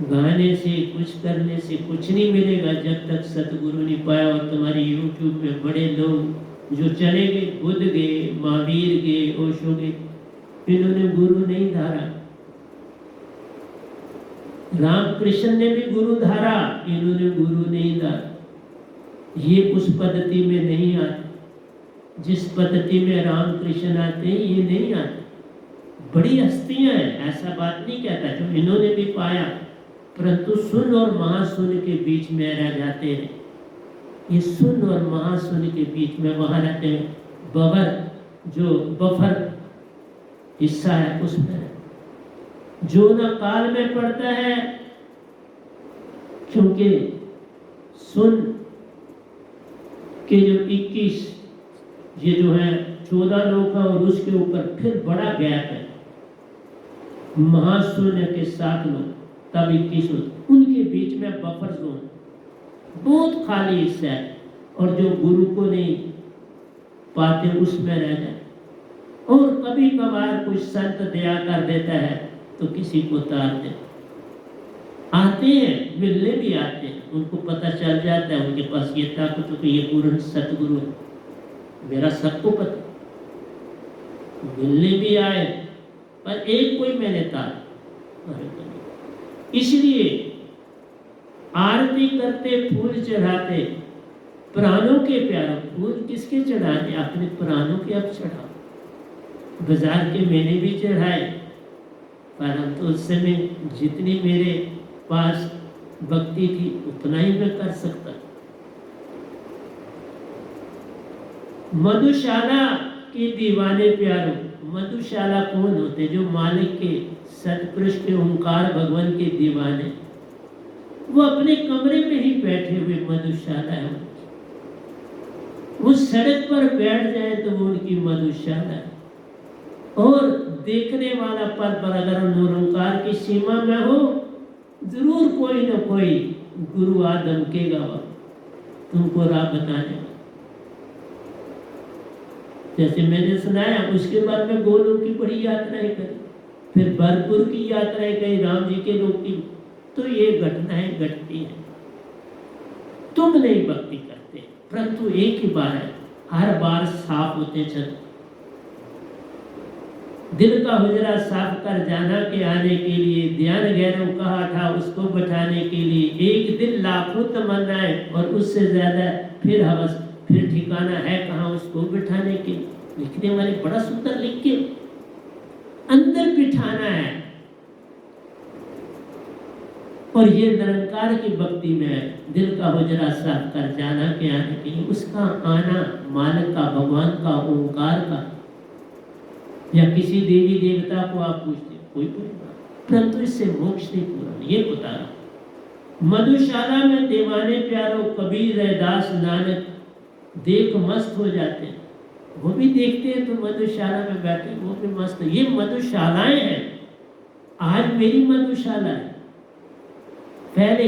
गाने से, कुछ करने से कुछ नहीं मिलेगा जब तक सतगुरु नहीं पाया। और तुम्हारी यूट्यूब में बड़े लोग जो चले गए, बुद्ध गए, महावीर गए, ओशो गए, इन्होंने गुरु नहीं धारा। रामकृष्ण ने भी गुरु धारा, इन्होंने गुरु नहीं धारा। ये उस पद्धति में नहीं आते जिस पद्धति में रामकृष्ण आते हैं, ये नहीं आते। बड़ी हस्तियां हैं, ऐसा बात नहीं कहता, जो इन्होंने भी पाया, परंतु सुन और महासुन के बीच में रह जाते हैं। ये सुन और महासुन के बीच में वहां रहते हैं। बबर जो बफर हिस्सा है उसमें जो न काल में पड़ता है, क्योंकि सुन के जो 21 ये जो है 14 लोग हैं और उसके ऊपर फिर बड़ा गैप है। महाशून्य के 7 लोग तब 21 होते, उनके बीच में बफर जोन बहुत खाली हिस्सा है। और जो गुरु को नहीं पाते उसमें रह जाए। और कभी कभार कुछ संत दया कर देता है तो किसी को तार दे आते हैं, मिलने भी आते हैं, उनको पता चल जाता है उनके पास ये ताकत हो कि ये पूर्ण सतगुरु है, मेरा सबको पता, मिलने भी आए, पर एक कोई मैंने तार। इसलिए आरती करते, फूल चढ़ाते, प्राणों के प्यारों, फूल किसके चढ़ाने? अपने प्राणों के अब चढ़ाओ। बाजार के मैंने भी चढ़ाए, पर हम तो उस समय जितनी मेरे पास भक्ति थी उतना ही मैं कर सकता। मधुशाला के दीवाने प्यारों, मधुशाला कौन होते? जो मालिक के सतपुरुष के ओंकार भगवान के दीवाने, वो अपने कमरे में ही बैठे हुए मधुशाला है। वो सड़क पर बैठ जाए तो वो उनकी मधुशाला है। और देखने वाला पर अगर निरंकार की सीमा में हो, जरूर कोई न कोई गुरु आदम के गवा तुमको राह बताने। जैसे मैंने सुनाया, उसके बाद में गोलोक की बड़ी यात्राएं करी, फिर भरतपुर की यात्राएं करी, राम जी के लोग की। तो ये घटनाएं घटती हैं। तुम नहीं भक्ति करते, परंतु एक ही बार है, हर बार साफ होते चलो। दिल का हुजरा साफ कर जाना के आने के लिए, ध्यान गैरों कहा था उसको बैठाने के लिए। एक दिल लाखों तमन्नाएं और उससे ज्यादा फिर हवस, फिर ठिकाना है कहाँ उसको बिठाने के। लिखने वाले बड़ा सुंदर लिख के अंदर बिठाना है। और ये निरंकार की भक्ति में दिल का हुजरा साफ कर जाना के आने के लिए, उसका आना मालिक का, भगवान का, ओंकार का, या किसी देवी देवता को आप पूछते, कोई बात, परंतु इससे मोक्ष नहीं पूरा। ये बता रहा। मधुशाला में दीवाने प्यारों, कबीर रैदास नानक देख मस्त हो जाते हैं। वो भी देखते हैं तो मधुशाला में बैठे, वो भी मस्त। ये मधुशालाएं हैं। आज मेरी मधुशाला है, पहले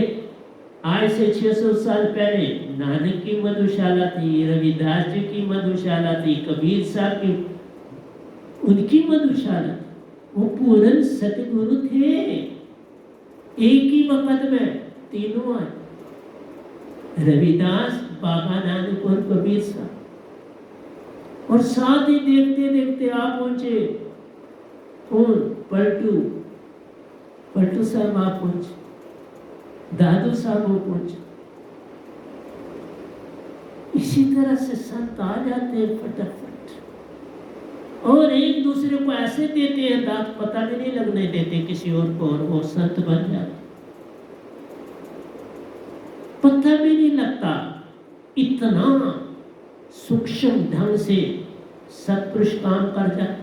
आज से 600 साल पहले नानक की मधुशाला थी, रविदास जी की मधुशाला थी, कबीर साहब की, उनकी मधुशाला। वो पूर्ण सतगुरु थे। एक ही वक्त में तीनों आए, रविदास, बाबा नानक और कबीर साहब। और साथ ही देखते देखते आप पहुंचे, कौन? पलटू साहब आप पहुंचे, दादू साहब वो पहुंचे। इसी तरह से संत आ जाते हैं फटाफट, और एक दूसरे को ऐसे देते हैं दांत, पता भी नहीं लगने देते किसी और को, और वो संत बन जाते, पता भी नहीं लगता। इतना सूक्ष्म ढंग से सत्पुरुष काम कर जाते।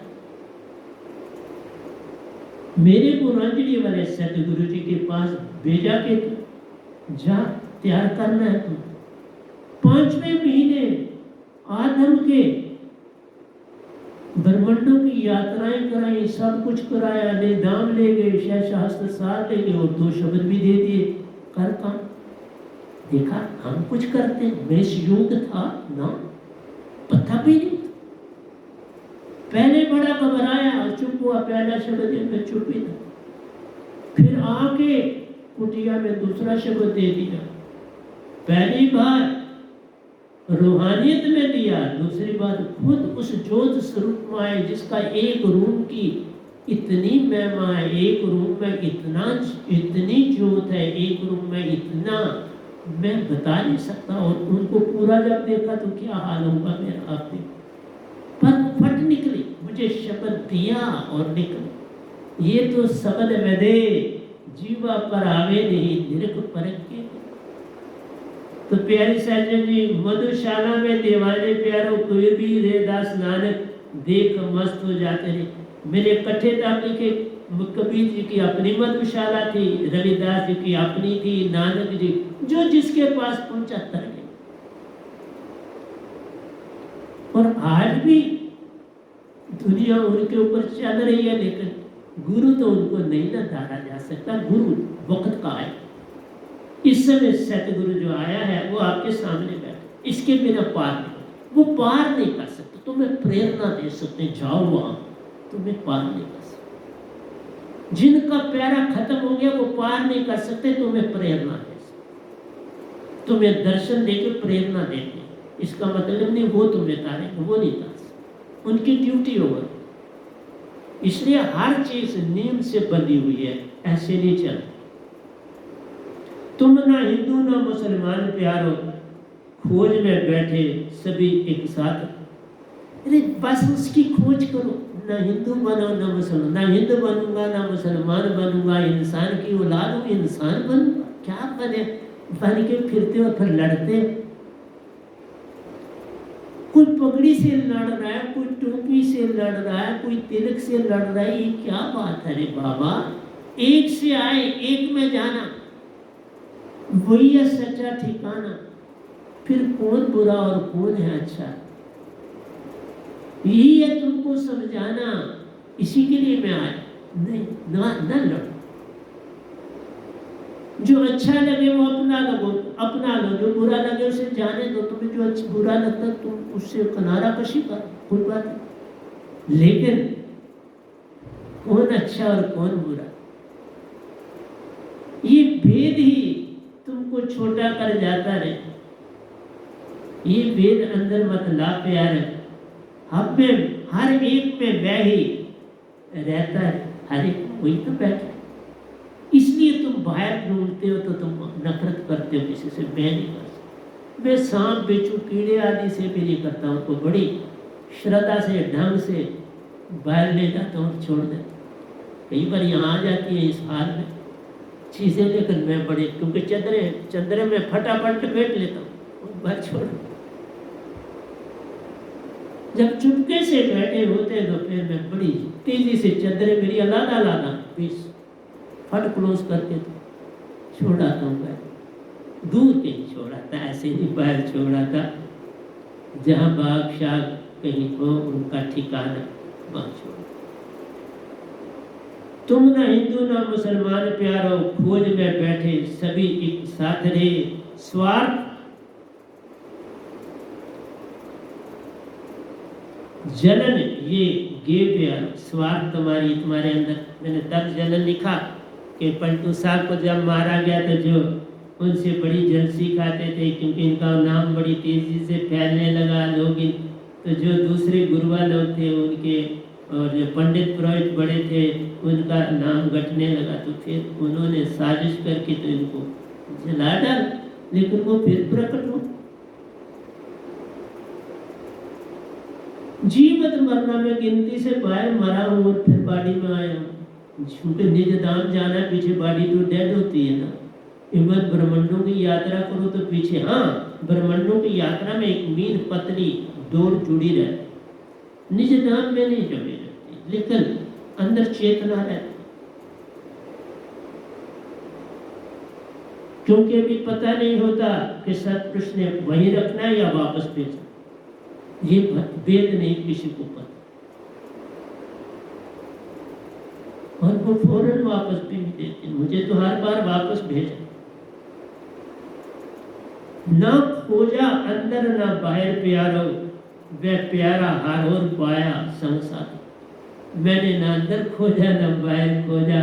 मेरे को रंजनी वाले सतगुरु जी के पास भेजा के जा तैयार करना है तुम। 5वें महीने आधम के ब्रह्मंडों की यात्राएं कराई, सब कुछ कराया, निदान ले गए, शास्त्र सार ले गए, और 2 शब्द भी दे दिए, कर काम। देखा हम कुछ करते, मैं योग था ना, पता भी नहीं। पहले बड़ा घबराया, चुप हुआ, पहला शब्द में चुप ही था। फिर आके कुटिया में दूसरा शब्द दे दिया। पहली बार रूहानियत में दिया, दूसरी बार खुद उस ज्योत स्वरूप में आए, जिसका एक रूम की इतनी महिमा है, एक रूम में इतनी ज्योत है, एक रूम में इतना मैं बता नहीं सकता। और उनको पूरा जब देखा तो क्या हाल होगा मेरा, आप देखो। पर फट निकली, मुझे शब्द दिया और निकली। ये तो शब्द में दे जीवा पर आवे नहीं, निरख परख के। तो प्यारी सज्जन जी, मधुशाला में दीवाने प्यारों, कोई भी रैदास नानक देख मस्त हो जाते हैं। मेरे कट्ठे तक लिखे, कबीर जी की अपनी मधुशाला थी, रविदास जी की अपनी थी, नानक जी जो जिसके पास पहुंचा तर गए। और आज भी दुनिया उनके ऊपर चल रही है, लेकिन गुरु तो उनको नहीं ना धारा जा सकता। गुरु वक्त का है। इस समय सतगुरु जो आया है वो आपके सामने बैठा, इसके बिना पार नहीं, वो पार नहीं कर सकता। तुम्हें प्रेरणा दे सकते हैं, जाओ वहां, तुम्हें पार नहीं कर सकते। जिनका प्यारा खत्म हो गया वो पार नहीं कर सकते, तुम्हें प्रेरणा दे सकते, तुम्हें दर्शन देके प्रेरणा देते। इसका मतलब नहीं वो तुम्हें तारेंगे, वो नहीं तार सकते, उनकी ड्यूटी होगी। इसलिए हर चीज नियम से बंधी हुई है, ऐसे नहीं चलती। तुम ना हिंदू ना मुसलमान प्यारो, खोज में बैठे सभी एक साथ। अरे बस उसकी खोज करो, ना हिंदू बनो ना मुसलमान, ना हिंदू बनूंगा ना मुसलमान बनूंगा, इंसान की औलाद हूं, इंसान बनूंगा। क्या बने, बन के फिरते हो फिर लड़ते। कोई पगड़ी से लड़ रहा है, कोई टोपी से लड़ रहा है, कोई तिलक से लड़ रहा है, ये क्या बात है रे बाबा। एक से आए एक में जाना, वही है सच्चा ठिकाना। फिर कौन बुरा और कौन है अच्छा, यही है तुमको समझाना। इसी के लिए मैं आया। नहीं न लड़ो, जो अच्छा लगे वो अपना लो, जो बुरा लगे उसे जाने दो। तुम्हें जो अच्छा बुरा लगता है तुम उससे किनारा कशी कर, कोई बात नहीं। लेकिन कौन अच्छा और कौन बुरा, ये भेद ही तुमको छोटा कर जाता रहे। ये भेद अंदर मत ला प्यार, हम में हर एक में वह ही रहता है, हर एक वही तो बैठा है। इसलिए तुम बाहर ढूंढते हो तो तुम नफरत करते हो किसी से। मैं नहीं कर सकता, मैं सांप बेचू कीड़े आदि से भी नहीं करता हूँ, तो बड़ी श्रद्धा से ढंग से बाहर ले जाता हूँ और छोड़ देता। कई बार यहाँ आ जाती है इस हाल में चीज़ें लेकर, मैं बड़े, क्योंकि चंद्रे में फटाफट बैठ लेता हूँ, बाहर छोड़। जब चुपके से बैठे होते तो फिर मैं बड़ी तेजी से चंद्रे मेरी अलादा पीस फट क्लोज करके तो छोड़ाता हूँ। मैं दूर कहीं छोड़ाता, ऐसे नहीं बाहर छोड़ाता। जहाँ बाग शाग कहीं हो उनका ठिकाना, वहाँ छोड़। तुम ना हिंदू ना मुसलमान प्यारो, खोज में बैठे सभी एक साथ रहे। स्वार्थ जलन ये गे प्यारो, स्वार्थ तुम्हारे अंदर। मैंने तब जलन लिखा कि पलटू साहब को जब मारा गया तो जो उनसे बड़ी जलसी खाते थे, क्योंकि इनका नाम बड़ी तेजी से फैलने लगा। लोग तो जो दूसरे गुरुआ लोग थे उनके, और जो पंडित पुरोहित बड़े थे उनका नाम घटने लगा। तो फिर उन्होंने साजिश करके तो इनको जला डाल, लेकिन वो फिर प्रकट हो। जीवत मरना में गिनती से बाहर मरा हूँ और फिर बॉडी में आया हूँ। क्योंकि निज धाम जाना, पीछे बॉडी तो डेड होती है ना। इवन ब्रह्मांडों की यात्रा करो तो पीछे, हाँ ब्रह्मांडों की यात्रा में एक मील पतली डोर जुड़ी रहती, निज धाम में नहीं जुड़ी रहती, लेकिन अंदर चेतना रहती। क्योंकि अभी पता नहीं होता कि सतपुरुष ने वहीं रखना है या वापस भेजना, ये वेद नहीं किसी को पता। और वो फौरन वापस भी नहीं देते, मुझे तो हर बार वापस भेजा। ना खोजा अंदर ना बाहर प्यारो, वह प्यारा हर और पाया संसार। मैंने ना अंदर खोजा ना बाहर खोजा,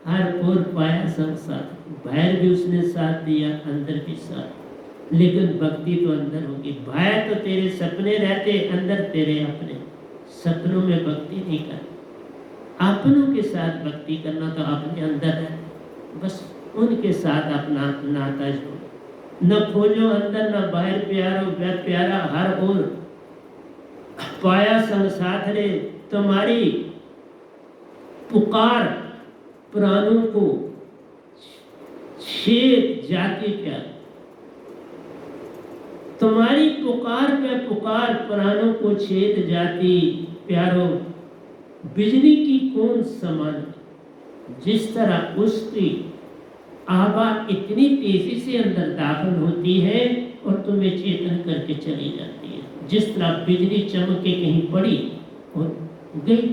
हर और पाया संसार। बाहर भी उसने साथ दिया, अंदर भी साथ। लेकिन भक्ति तो अंदर होगी। बाहर तो तेरे सपने रहते, अंदर तेरे अपने। सपनों में भक्ति नहीं करना, अपनों के साथ भक्ति करना तो अपने अंदर है, बस उनके साथ अपना नाता जोड़ो। न खोजो अंदर न बाहर प्यारो, वह प्यारा हर ओर पाया संग रे। तुम्हारी पुकार प्राणों को छेद जाती प्यार, तुम्हारी पुकार में पुकार प्राणों को छेद जाती प्यारो। बिजली की कौन समान, जिस तरह उसकी आवाज इतनी तेजी से अंदर दाखिल होती है और तुम्हें चेतन करके चली जाती है। जिस तरह बिजली चमक के कहीं पड़ी और गई,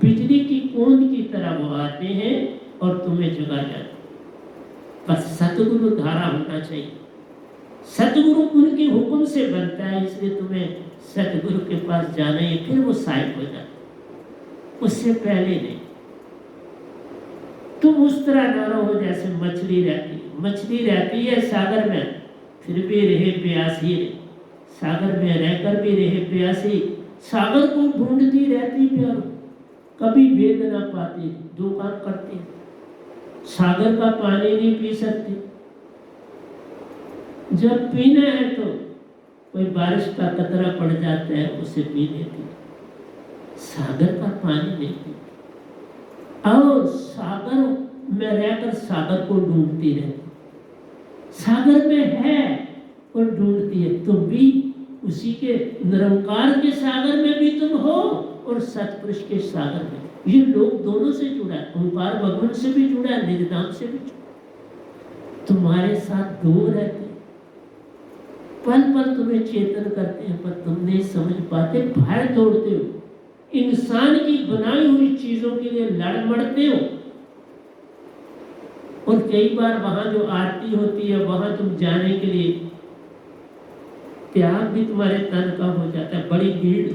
बिजली की कौन की तरह वो आते हैं और तुम्हें जगा जाते। बस सतगुरु धारा होना चाहिए। सतगुरु उनके हुक्म से बनता है, इसलिए तुम्हें सतगुरु के पास जाना है, फिर वो साइड हो जाता, उससे पहले नहीं। तुम उस तरह न रहो जैसे मछली रहती है। मछली रहती है सागर में, फिर भी रहे प्यासी, सागर में रहकर भी रहे प्यासी, सागर को ढूंढती रहती प्यारो, कभी भेद ना पाती। दो काम करती, सागर का पानी नहीं पी सकती, जब पीना है तो कोई बारिश का कतरा पड़ जाता है उसे पी लेती, सागर का पानी नहीं पीती। और सागर में रहकर सागर को ढूंढती रहती, सागर में है और ढूंढती है। तुम भी उसी के निरंकार के सागर में भी तुम हो और सतपुरुष के सागर में। ये लोग दोनों से जुड़ा है, ओंकार भगवान से भी जुड़ा है, निर्दान से भी जुड़ा। तुम्हारे साथ दो रहते, पल पल तुम्हें चेतन करते हैं, पर तुम नहीं समझ पाते, बाहर दौड़ते हो, इंसान की बनाई हुई चीजों के लिए लड़ मड़ते हो। और कई बार वहां जो आरती होती है वहां तुम जाने के लिए त्याग भी तुम्हारे तन का हो जाता है, बड़ी भीड़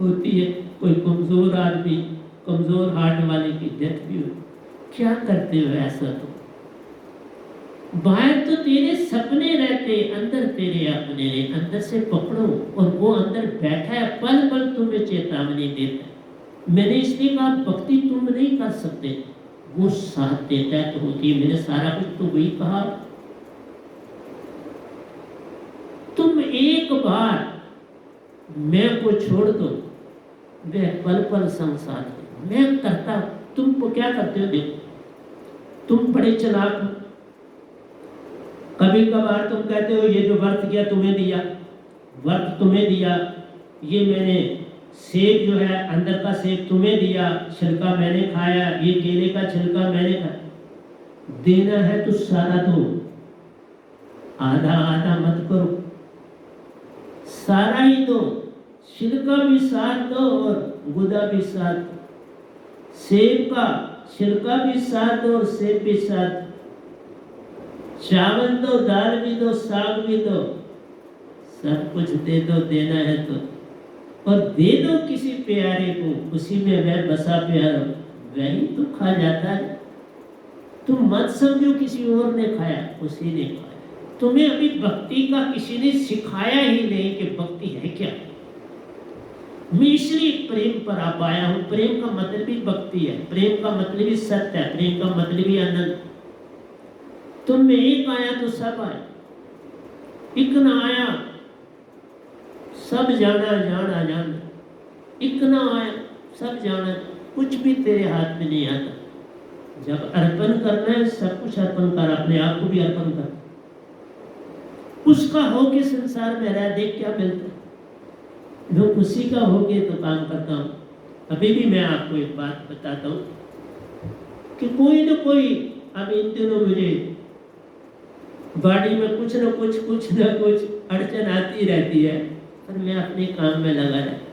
होती है, कोई कमजोर आदमी, कमजोर हार्ट वाले की डेथ भी हो, क्या करते हो ऐसा? तो बाहर तो तेरे सपने रहते, अंदर तेरे अपने रे, अंदर से पकड़ो, और वो अंदर बैठा है, पल पल तुम्हें चेतावनी देता है। मैंने इसलिए कहा भक्ति तुम नहीं कर सकते, वो साथ देता है तो होती है। मैंने सारा कुछ तो वही कहा। तुम एक बार मैं को छोड़ दो, वह पल पल संसार है, मैं करता। तुम को क्या करते हो? देखो, तुम बड़े चालाक हो। कभी कभार तुम कहते हो ये जो व्रत किया तुम्हें दिया, व्रत तुम्हें दिया, ये मैंने सेब जो है अंदर का सेब तुम्हें दिया, छिलका मैंने खाया, ये केले का छिलका मैंने खाया। देना है तो सारा दो, आधा आधा मत करो, सारा ही दो, छिलका भी साथ दो और गुदा भी साथ दो, सेब का छिलका भी साथ दो और सेब भी साथ दो, चावल दो, दाल भी दो, साग भी दो, सब कुछ दे दो, देना है तो। और दे दो किसी प्यारे को, उसी में वह बसा प्यारा, वही तो खा जाता है। तुम मत समझो किसी और ने खाया, उसी ने खाया। तुम्हें अभी भक्ति का किसी ने सिखाया ही नहीं कि भक्ति है क्या। मैं इसलिए प्रेम पर आ पाया हूँ। प्रेम का मतलब ही भक्ति है, प्रेम का मतलब ही सत्य है, प्रेम का मतलब ही आनंद। तुम में एक आया तो सब आया, एक ना आया सब जाना जाना जाना, एक ना आया सब जाना, कुछ भी तेरे हाथ में नहीं आता। जब अर्पण करना है सब कुछ अर्पण कर, अपने आप को भी अर्पण कर, उसका हो के संसार में रह, देख क्या मिलता है। जो उसी का हो के तो काम करता हूँ। अभी भी मैं आपको एक बात बताता हूँ कि कोई न कोई, अब इन दिनों मुझे बॉडी में कुछ न कुछ अड़चन आती रहती है, पर मैं अपने काम में लगा रहता,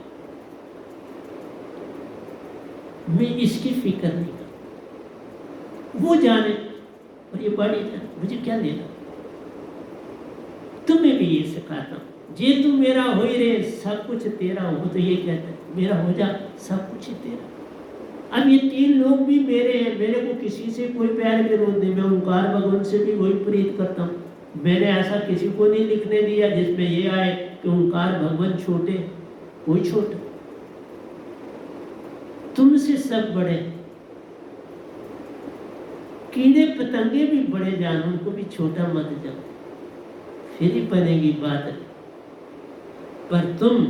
मैं इसकी फिक्र नहीं करता। वो जाने और ये बॉडी जाने, मुझे क्या लेना। तुम्हें भी ये सिखाता हूँ, जे तू मेरा हो ही रे, सब कुछ तेरा हो। तो ये कहता है मेरा हो जा, सब कुछ ही तेरा। अब ये तीन लोग भी मेरे हैं, मेरे को किसी से कोई प्यार विरोध नहीं। मैं ओंकार भगवान से भी वही प्रीत करता हूँ। मैंने ऐसा किसी को नहीं लिखने दिया जिसमें ये आए कि ओंकार भगवान छोटे, कोई छोटा। तुमसे सब बड़े, कीड़े पतंगे भी बड़े जान, उनको भी छोटा मत जाओ, फिर ही बनेगी बात। पर तुम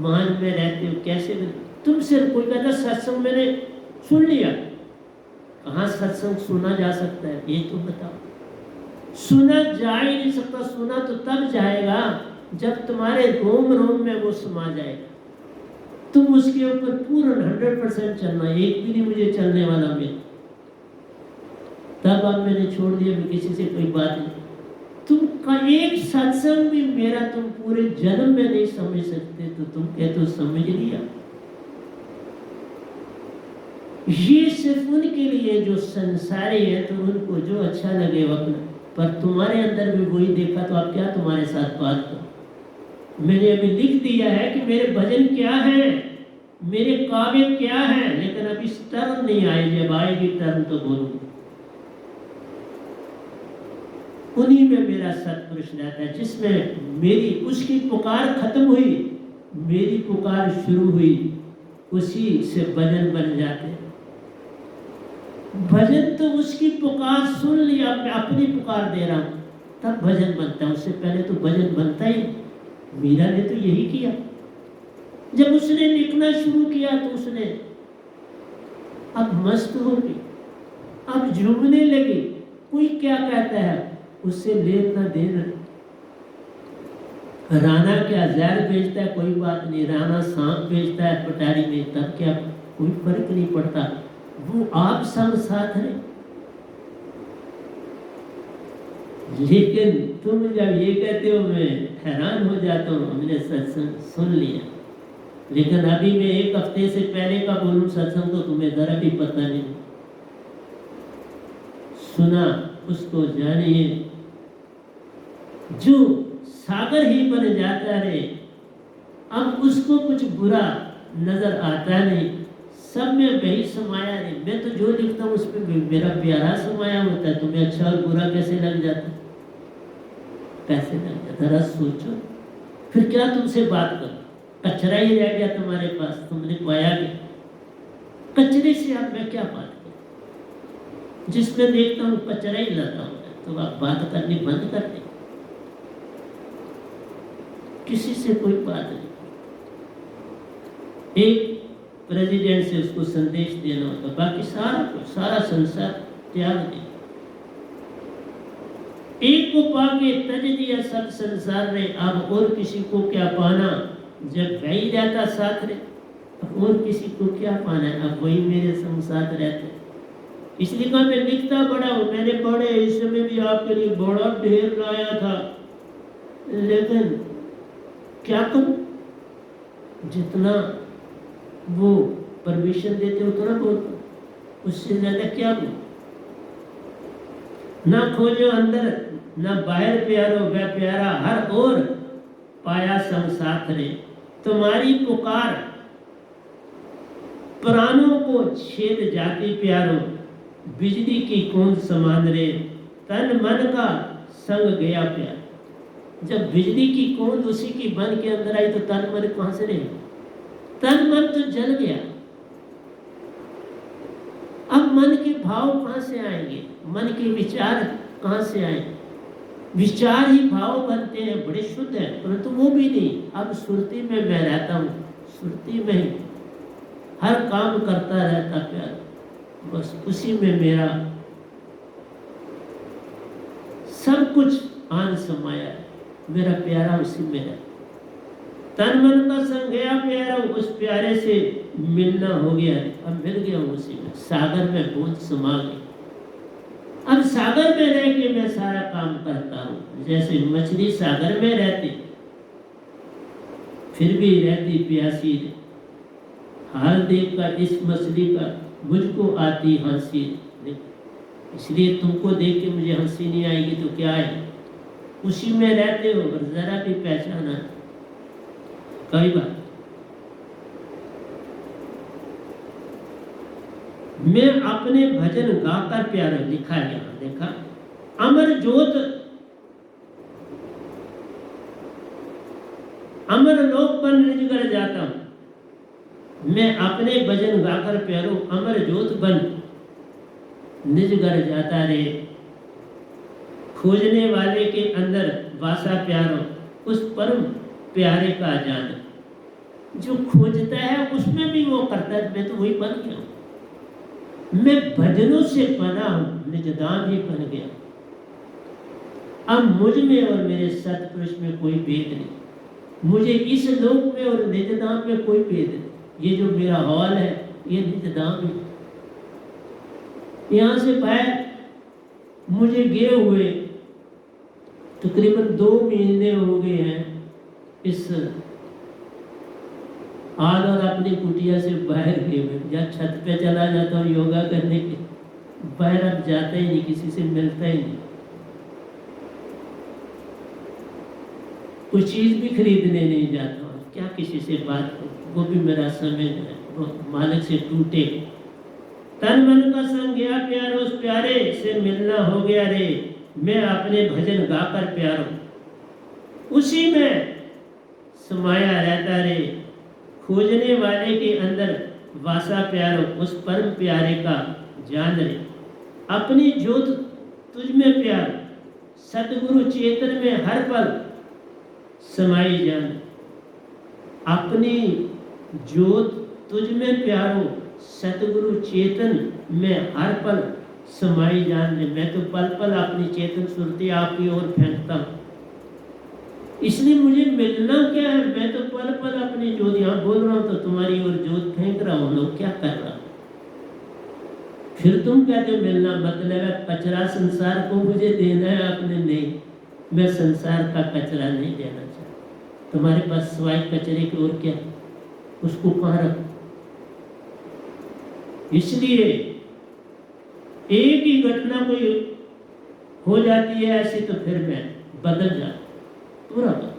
मान में रहते हो, कैसे तुमसे कोई कहता सत्संग मैंने सुन लिया, कहाँ सत्संग सुना जा सकता है ये तुम बताओ। सुना जा ही नहीं सकता। सुना तो तब जाएगा जब तुम्हारे रोम रोम में वो समा जाएगा, तुम उसके ऊपर पूर्ण 100% चलना। एक भी नहीं मुझे चलने वाला मिल, तब अब मैंने छोड़ दिया, मैं किसी से कोई बात नहीं। तुम का एक सत्संग भी मेरा तुम पूरे जन्म में नहीं समझ सकते, तो तुम कहते हो समझ लिया। ये सिर्फ उनके लिए जो संसारी है, तो उनको जो अच्छा लगे वक्त, पर तुम्हारे अंदर भी वही देखा, तो अब क्या तुम्हारे साथ बात करो। मैंने अभी लिख दिया है कि मेरे भजन क्या है, मेरे काव्य क्या है, लेकिन अभी टर्न नहीं आए। जब आएगी टर्न तो बोलूंगा। उन्हीं में मेरा सत्पुरुष रहता है, जिसमें मेरी उसकी पुकार खत्म हुई, मेरी पुकार शुरू हुई, उसी से भजन बन जाते हैं। भजन तो उसकी पुकार सुन लिया, मैं अपनी पुकार दे रहा हूं, तब भजन बनता है। उससे पहले तो भजन बनता ही। मीरा ने तो यही किया। जब उसने लिखना शुरू किया तो उसने अब मस्त हो गई, अब झूमने लगी। कोई क्या कहता है उससे लेना देना। राणा क्या जहर बेचता है, कोई बात नहीं। राणा सांप बेचता है पटारी में, तब क्या, कोई फर्क नहीं पड़ता। वो आप संग साथ है। लेकिन तुम जब ये कहते हो, मैं हैरान हो जाता हूँ। हमने सत्संग सुन लिया, लेकिन अभी मैं 1 हफ्ते से पहले का बोलूं सत्संग तो तुम्हें जरा भी पता नहीं। सुना उसको जानिए। जो सागर ही बन जाता है, अब उसको कुछ बुरा नजर आता नहीं। सब में वही समाया नहीं। मैं तो जो लिखता हूँ उसमें मेरा प्यारा समाया होता है। तुम्हें अच्छा और बुरा कैसे लग जाता, कैसे लग जाता? जरा सोचो। फिर क्या तुमसे बात करो, कचरा ही रह गया तुम्हारे पास, तुमने पाया कि कचरे से आप मैं क्या बात करूं? जिसमें देखता हूँ कचरा ही लगा हुआ है, तो आप बात करनी बंद कर दे। किसी से कोई बात नहीं। एक प्रेसिडेंट से उसको संदेश देना होता, बाकी सारा संसार त्याग दे। एक को पाके तज दिया सब संसार ने, अब और किसी को क्या पाना। जब वही रहता साथ रे, अब और किसी को क्या पाना है। अब वही मेरे संग साथ रहते। इसलिए कहा मैं लिखता बड़ा हूँ। मैंने पढ़े इस समय भी आपके लिए बड़ा ढेर लाया था, लेकिन क्या करूं, जितना वो परमिशन देते उतना बोलता, उससे ज्यादा क्या बोलूं। ना खोजो अंदर ना बाहर प्यारो, वह प्यारा हर ओर पाया संग साथ रे। तुम्हारी पुकार प्राणों को छेद जाती प्यारो, बिजली की कौन समान रे। तन मन का संग गया प्यार। जब बिजली की कौंद उसी की बन के अंदर आई तो तन मन कहां से रहे? तन मन तो जल गया। अब मन के भाव कहां से आएंगे? मन के विचार कहां से आएंगे? विचार ही भाव बनते हैं, बड़े शुद्ध है, परंतु वो भी नहीं। अब सुरती में मैं रहता हूँ, सुरती में ही हर काम करता रहता प्यार, बस उसी में मेरा सब कुछ आन समाया है। मेरा प्यारा उसी में है। तन मन का संग गया प्यारा, उस प्यारे से मिलना हो गया। अब मिल गया उसी में, सागर में बूंद समा गई। अब सागर में रह के मैं सारा काम करता हूँ। जैसे मछली सागर में रहती फिर भी रहती प्यासी, हाल देखकर इस मछली का मुझको आती हंसी। इसलिए तुमको देख के मुझे हंसी नहीं आएगी तो क्या है? उसी में रहते हो और जरा भी पहचाना कई बार। मैं अपने भजन गाकर प्यारा, लिखा यहाँ देखा, अमर ज्योत अमर लोक पर निज कर जाता हूं। मैं अपने भजन गाकर प्यारो, अमर ज्योत बन निज घर जाता रे। खोजने वाले के अंदर वासा प्यारो, उस परम प्यारे का जान। जो खोजता है उसमें भी वो करता है। मैं तो वही बन गया हूं। मैं भजनों से बना हूं, निजदान ही बन गया। अब मुझ में और मेरे सतपुरुष में कोई भेद नहीं। मुझे इस लोक में और निजदान में कोई भेद नहीं। ये जो मेरा हॉल है ये निजदान है। यहाँ से बाहर मुझे गए हुए तकरीबन 2 महीने हो गए हैं। इस आज और अपनी कुटिया से बाहर गए हुए, या छत पे चला जाता हूँ योगा करने के, बाहर अब जाता ही नहीं, किसी से मिलता ही नहीं। कोई चीज़ भी खरीदने नहीं जाता हूँ, क्या किसी से बात करूँ, वो भी मेरा समय जो है वो मालिक से टूटे। तन मन का संग गया प्यारो, उस प्यारे से मिलना हो गया रे, मैं अपने भजन गाकर प्यारो, उसी में समाया रहता रे, खोजने वाले के अंदर वासा प्यारो, उस परम प्यारे का जान रे, अपनी ज्योत तुझ में प्यार, सतगुरु चेतन में हर पल समाई जान, अपनी ज्योत तुझ में प्यारो, सतगुरु चेतन में हर पल समाई जान दे। मैं तो पल पल अपनी चेतन सुरती आपकी ओर फेंकता हूँ, इसलिए मुझे मिलना क्या है, मैं तो पल पल अपनी ज्योत यहाँ बोल रहा हूँ तो तुम्हारी ओर ज्योत फेंक रहा हूँ, लोग क्या कर रहा हूँ। फिर तुम कहते हो मिलना मतलब है कचरा संसार को मुझे देना है, आपने नहीं, मैं संसार का कचरा नहीं देना चाहता, तुम्हारे पास सिवाय कचरे की और क्या, उसको कहाँ रख। इसलिए एक ही घटना कोई हो जाती है ऐसी तो फिर मैं बदल जाता पूरा बदल,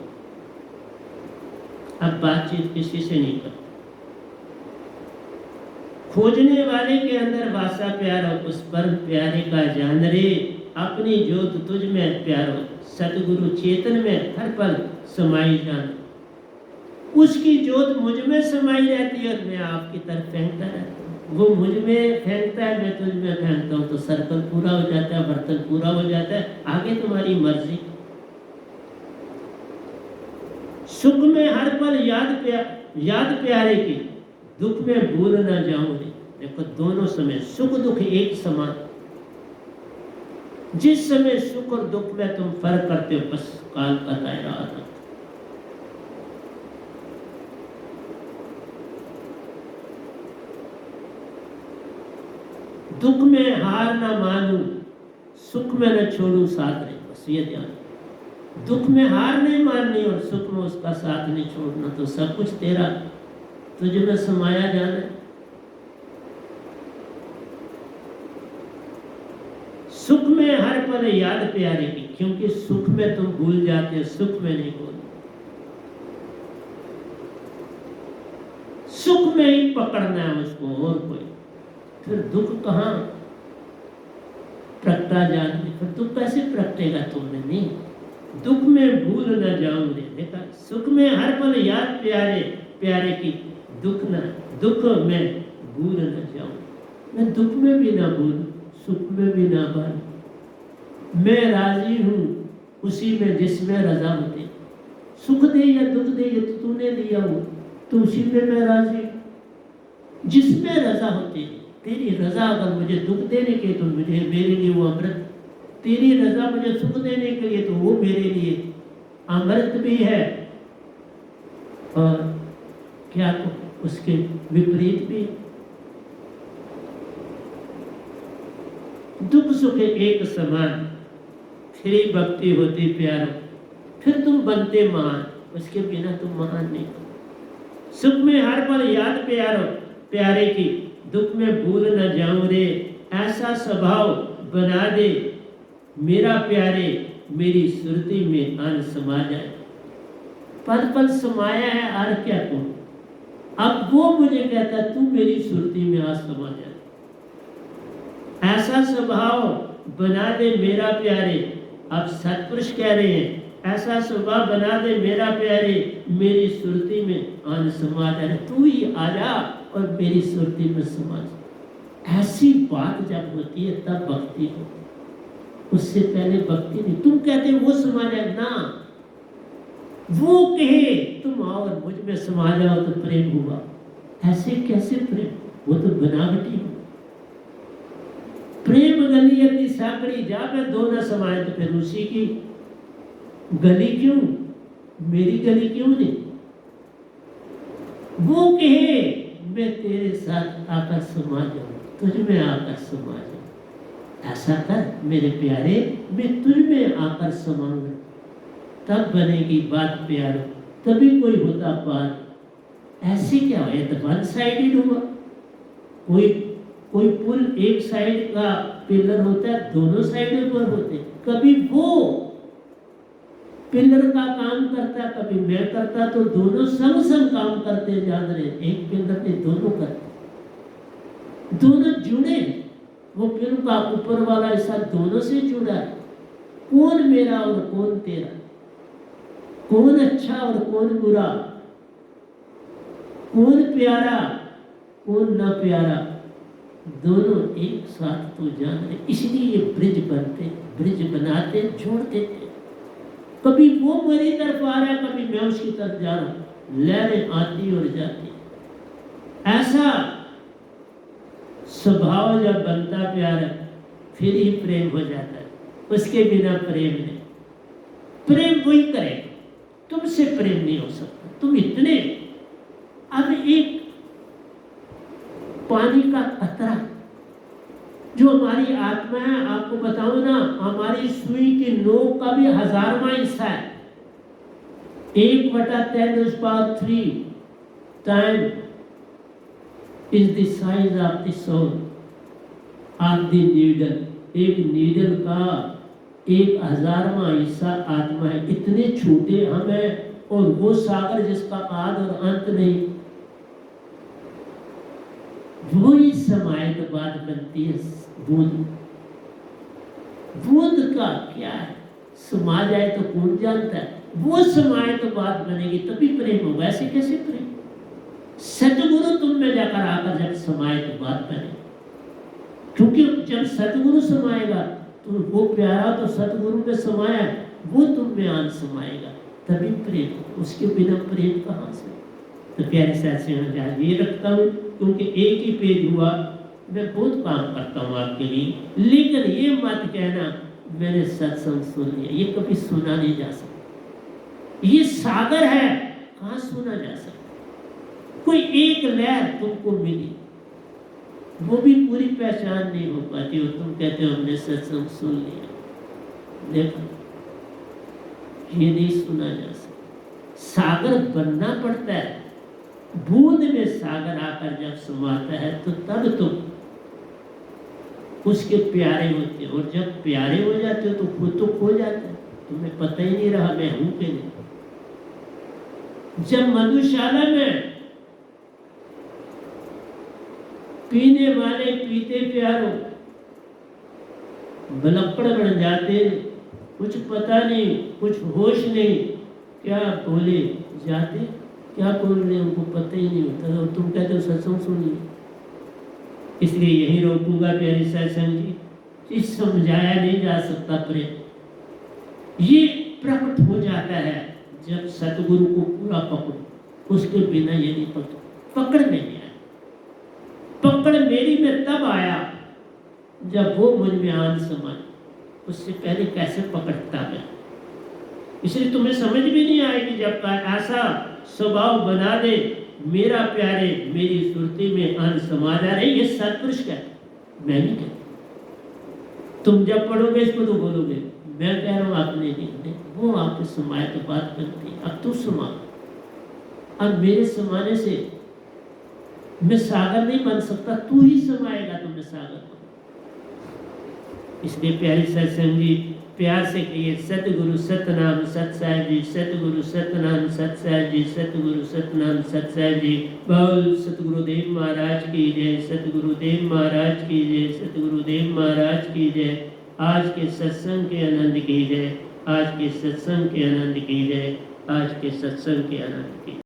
अब बातचीत किसी से नहीं करता। खोजने वाले के अंदर वासा प्यारो, उस परम प्यारे का जान रे, अपनी ज्योत तुझ में प्यारो, सतगुरु चेतन में हर पल समाई जान, उसकी ज्योत मुझ में समाई रहती है और मैं आपकी तरफ फेंकता रहता हूँ, वो मुझ में फेंकता है, मैं तुझ में फेंकता हूँ, तो सर्कल पूरा हो जाता है, बर्तन पूरा हो जाता है, आगे तुम्हारी मर्जी। सुख में हर पल याद प्यारे की, दुख में भूल न जाऊं रे। देखो दोनों समय सुख दुख एक समान, जिस समय सुख और दुख में तुम फर्क करते हो बस काल का दायरा आता। दुख में हार ना मानूं, सुख में न छोड़ूं साथ रे, बस ये ध्यान। दुख में हार नहीं माननी और सुख में उसका साथ नहीं छोड़ना, तो सब कुछ तेरा तुझ में समाया जाना। सुख में हर पल याद प्यारे की, क्योंकि सुख में तुम भूल जाते हो, सुख में नहीं भूल, सुख में ही पकड़ना है उसको और कोई, फिर दुख कहाँ प्रगटा जाने, फिर दुख कैसे प्रगटेगा तुमने नहीं। दुख में भूल न जाऊं रे, देखा सुख में हर पल याद प्यारे प्यारे की, दुख में भूल न जाऊं, मैं दुख में भी ना भूलूं, सुख में भी ना बालूं, मैं राजी हूं उसी में जिसमें रजा होती, सुख दे या दुख दे ये तो तूने दिया हो, तो उसी में मैं राजी हूं जिसमें रजा होती है। तेरी रजा अगर मुझे दुख देने के तो मुझे मेरे लिए वो अमृत, तेरी रजा मुझे सुख देने के लिए तो वो मेरे लिए अमृत भी है, और क्या तो उसके विपरीत भी। दुख सुख एक समान, फिर ही भक्ति होती प्यारो, फिर तुम बनते महान, उसके बिना तुम महान नहीं। सुख में हर पल याद प्यारो प्यारे की, दुख में भूल न जाऊं रे, ऐसा स्वभाव बना दे मेरा प्यारे, मेरी सुरती में आन समा जाए। पल पल समाया है और क्या कहूं, अब वो मुझे कहता तू मेरी सुरती में आ समा जाए, ऐसा स्वभाव बना दे मेरा प्यारे। अब सतपुरुष कह रहे हैं ऐसा स्वभाव बना दे मेरा प्यारे, मेरी सुरती में आन समा जाए, तू ही आ जा और मेरी सुरती में समा जा। ऐसी बात जब होती है तब भक्ति होती है, उससे पहले भक्ति नहीं। तुम कहते वो समा जाए ना, वो कहे तुम आओ और मुझ में समा जाओ तो प्रेम हुआ, ऐसे कैसे प्रेम, वो तो बनावटी हो। प्रेम गली यदि साकड़ी जा पे दो न समाये, तो फिर उसी की गली क्यों, मेरी गली क्यों नहीं। वो कहे मैं तेरे साथ आकर समा जाऊं, तुझ में आकर समा जाऊं, ऐसा कर मेरे प्यारे, मैं तुझ में आकर समाऊंगा, तब बनेगी बात प्यारो, तभी कोई होता पार। ऐसे क्या है तो वन साइडेड हुआ, कोई पुल एक साइड का पिलर होता है, दोनों साइडों पर होते, कभी वो पिलर का काम करता, कभी मैं करता, तो दोनों संग संग काम करते जा रहे, एक पिलर ने दोनों करते, दोनों जुड़े। वो पिलर का ऊपर वाला हिस्सा दोनों से जुड़ा है। कौन मेरा और कौन तेरा, कौन अच्छा और कौन बुरा, कौन प्यारा कौन ना प्यारा, दोनों एक साथ तो जान रहे। इसलिए ये ब्रिज बनते, ब्रिज बनाते, जोड़ देते। कभी वो मेरी तरफ आ रहा है, कभी मैं उसकी तरफ जा रहा हूं, लहरें आती और जाती। ऐसा स्वभाव जब बनता प्यारा, फिर ही प्रेम हो जाता है। उसके बिना प्रेम नहीं। प्रेम वही करे, तुमसे प्रेम नहीं हो सकता। तुम इतने, अब एक पानी का कतरा जो हमारी आत्मा है, आपको बताऊं ना, हमारी सुई की नोक का भी 1000वां हिस्सा है। 1/10³ time is the size of the sole of the needle. एक नीडल का 1000वां हिस्सा आत्मा है। इतने छोटे हम हैं, और वो सागर जिसका आद और अंत नहीं, वही समायित बात बनती है। बूंद, बूंद का क्या है, समा जाए तो कौन जानता है। वो समायित बात बनेगी तभी प्रेम होगा। ऐसे कैसे प्रेम? सतगुरु तुम में जाकर आकर जब समायित बात बने, क्योंकि जब सतगुरु समाएगा तो वो प्यारा तो सतगुरु में समाया, वो तुम में आन समाएगा, तभी प्रेम। उसके बिना प्रेम कहाँ से? तो प्यारे साथी मैं ये रखता हूँ, क्योंकि एक ही पेज हुआ। मैं बहुत काम करता हूँ आपके लिए, लेकिन ये मत कहना मैंने सत्संग सुन लिया। ये कभी सुना नहीं जा सकता। ये सागर है, कहाँ सुना जा सकता? कोई एक लहर तुमको मिली, वो भी पूरी पहचान नहीं हो पाती, और तुम कहते हो हमने सत्संग सुन लिया। देखो, ये नहीं सुना जा सकता। सागर बनना पड़ता है। बूंद में सागर आकर जब समाता है, तो तब तुम उसके प्यारे होते हो, और जब प्यारे हो जाते हो तो खुद तो खो जाते हो, तुम्हें पता ही नहीं रहा मैं हूं कि नहीं। जब मधुशाला में पीने वाले पीते प्यारो बलक्कड़ बन जाते, कुछ पता नहीं, कुछ होश नहीं, क्या बोले जाते, क्या बोल रहे उनको पता ही नहीं होता, और तुम कहते हो सत्संग सुनिए। इसलिए यही रोकूंगा प्यारे सत्संग जी, समझाया नहीं जा सकता प्रेम। ये प्रकट हो जाता है जब सतगुरु को पूरा पकड़ो, उसके बिना ये नहीं पकड़ नहीं आया। पकड़ मेरी में तब आया जब वो मुझ में आन समाए, उससे पहले कैसे पकड़ता मैं? इसलिए तुम्हें समझ भी नहीं आएगी जब ऐसा स्वभाव बना दे, मेरा प्यारे मेरी सुरती में अन समा जा रहे। ये सत्पुरुष कहते, मैं नहीं कहता। तुम जब पढ़ोगे इसको तो बोलोगे मैं कह रहा हूँ, आपने नहीं, वो आपके समाये तो बात करती है। अब तू समा, अब मेरे समाने से मैं सागर नहीं बन सकता, तू ही समाएगा तो मैं सागर बनूंगा। इसलिए प्यारी सत्संग जी, प्यार से कहिए सतगुरु सतनाम सत साहिब जी, सतगुरु सतनाम सत साहिब जी, सतगुरु सतनाम सत साहिब जी। बोल सतगुरुदेव महाराज की जय, सतगुरुदेव महाराज की जय, सतगुरुदेव महाराज की जय। आज के सत्संग के आनंद की जय, आज के सत्संग के आनंद की जय, आज के सत्संग के आनंद की।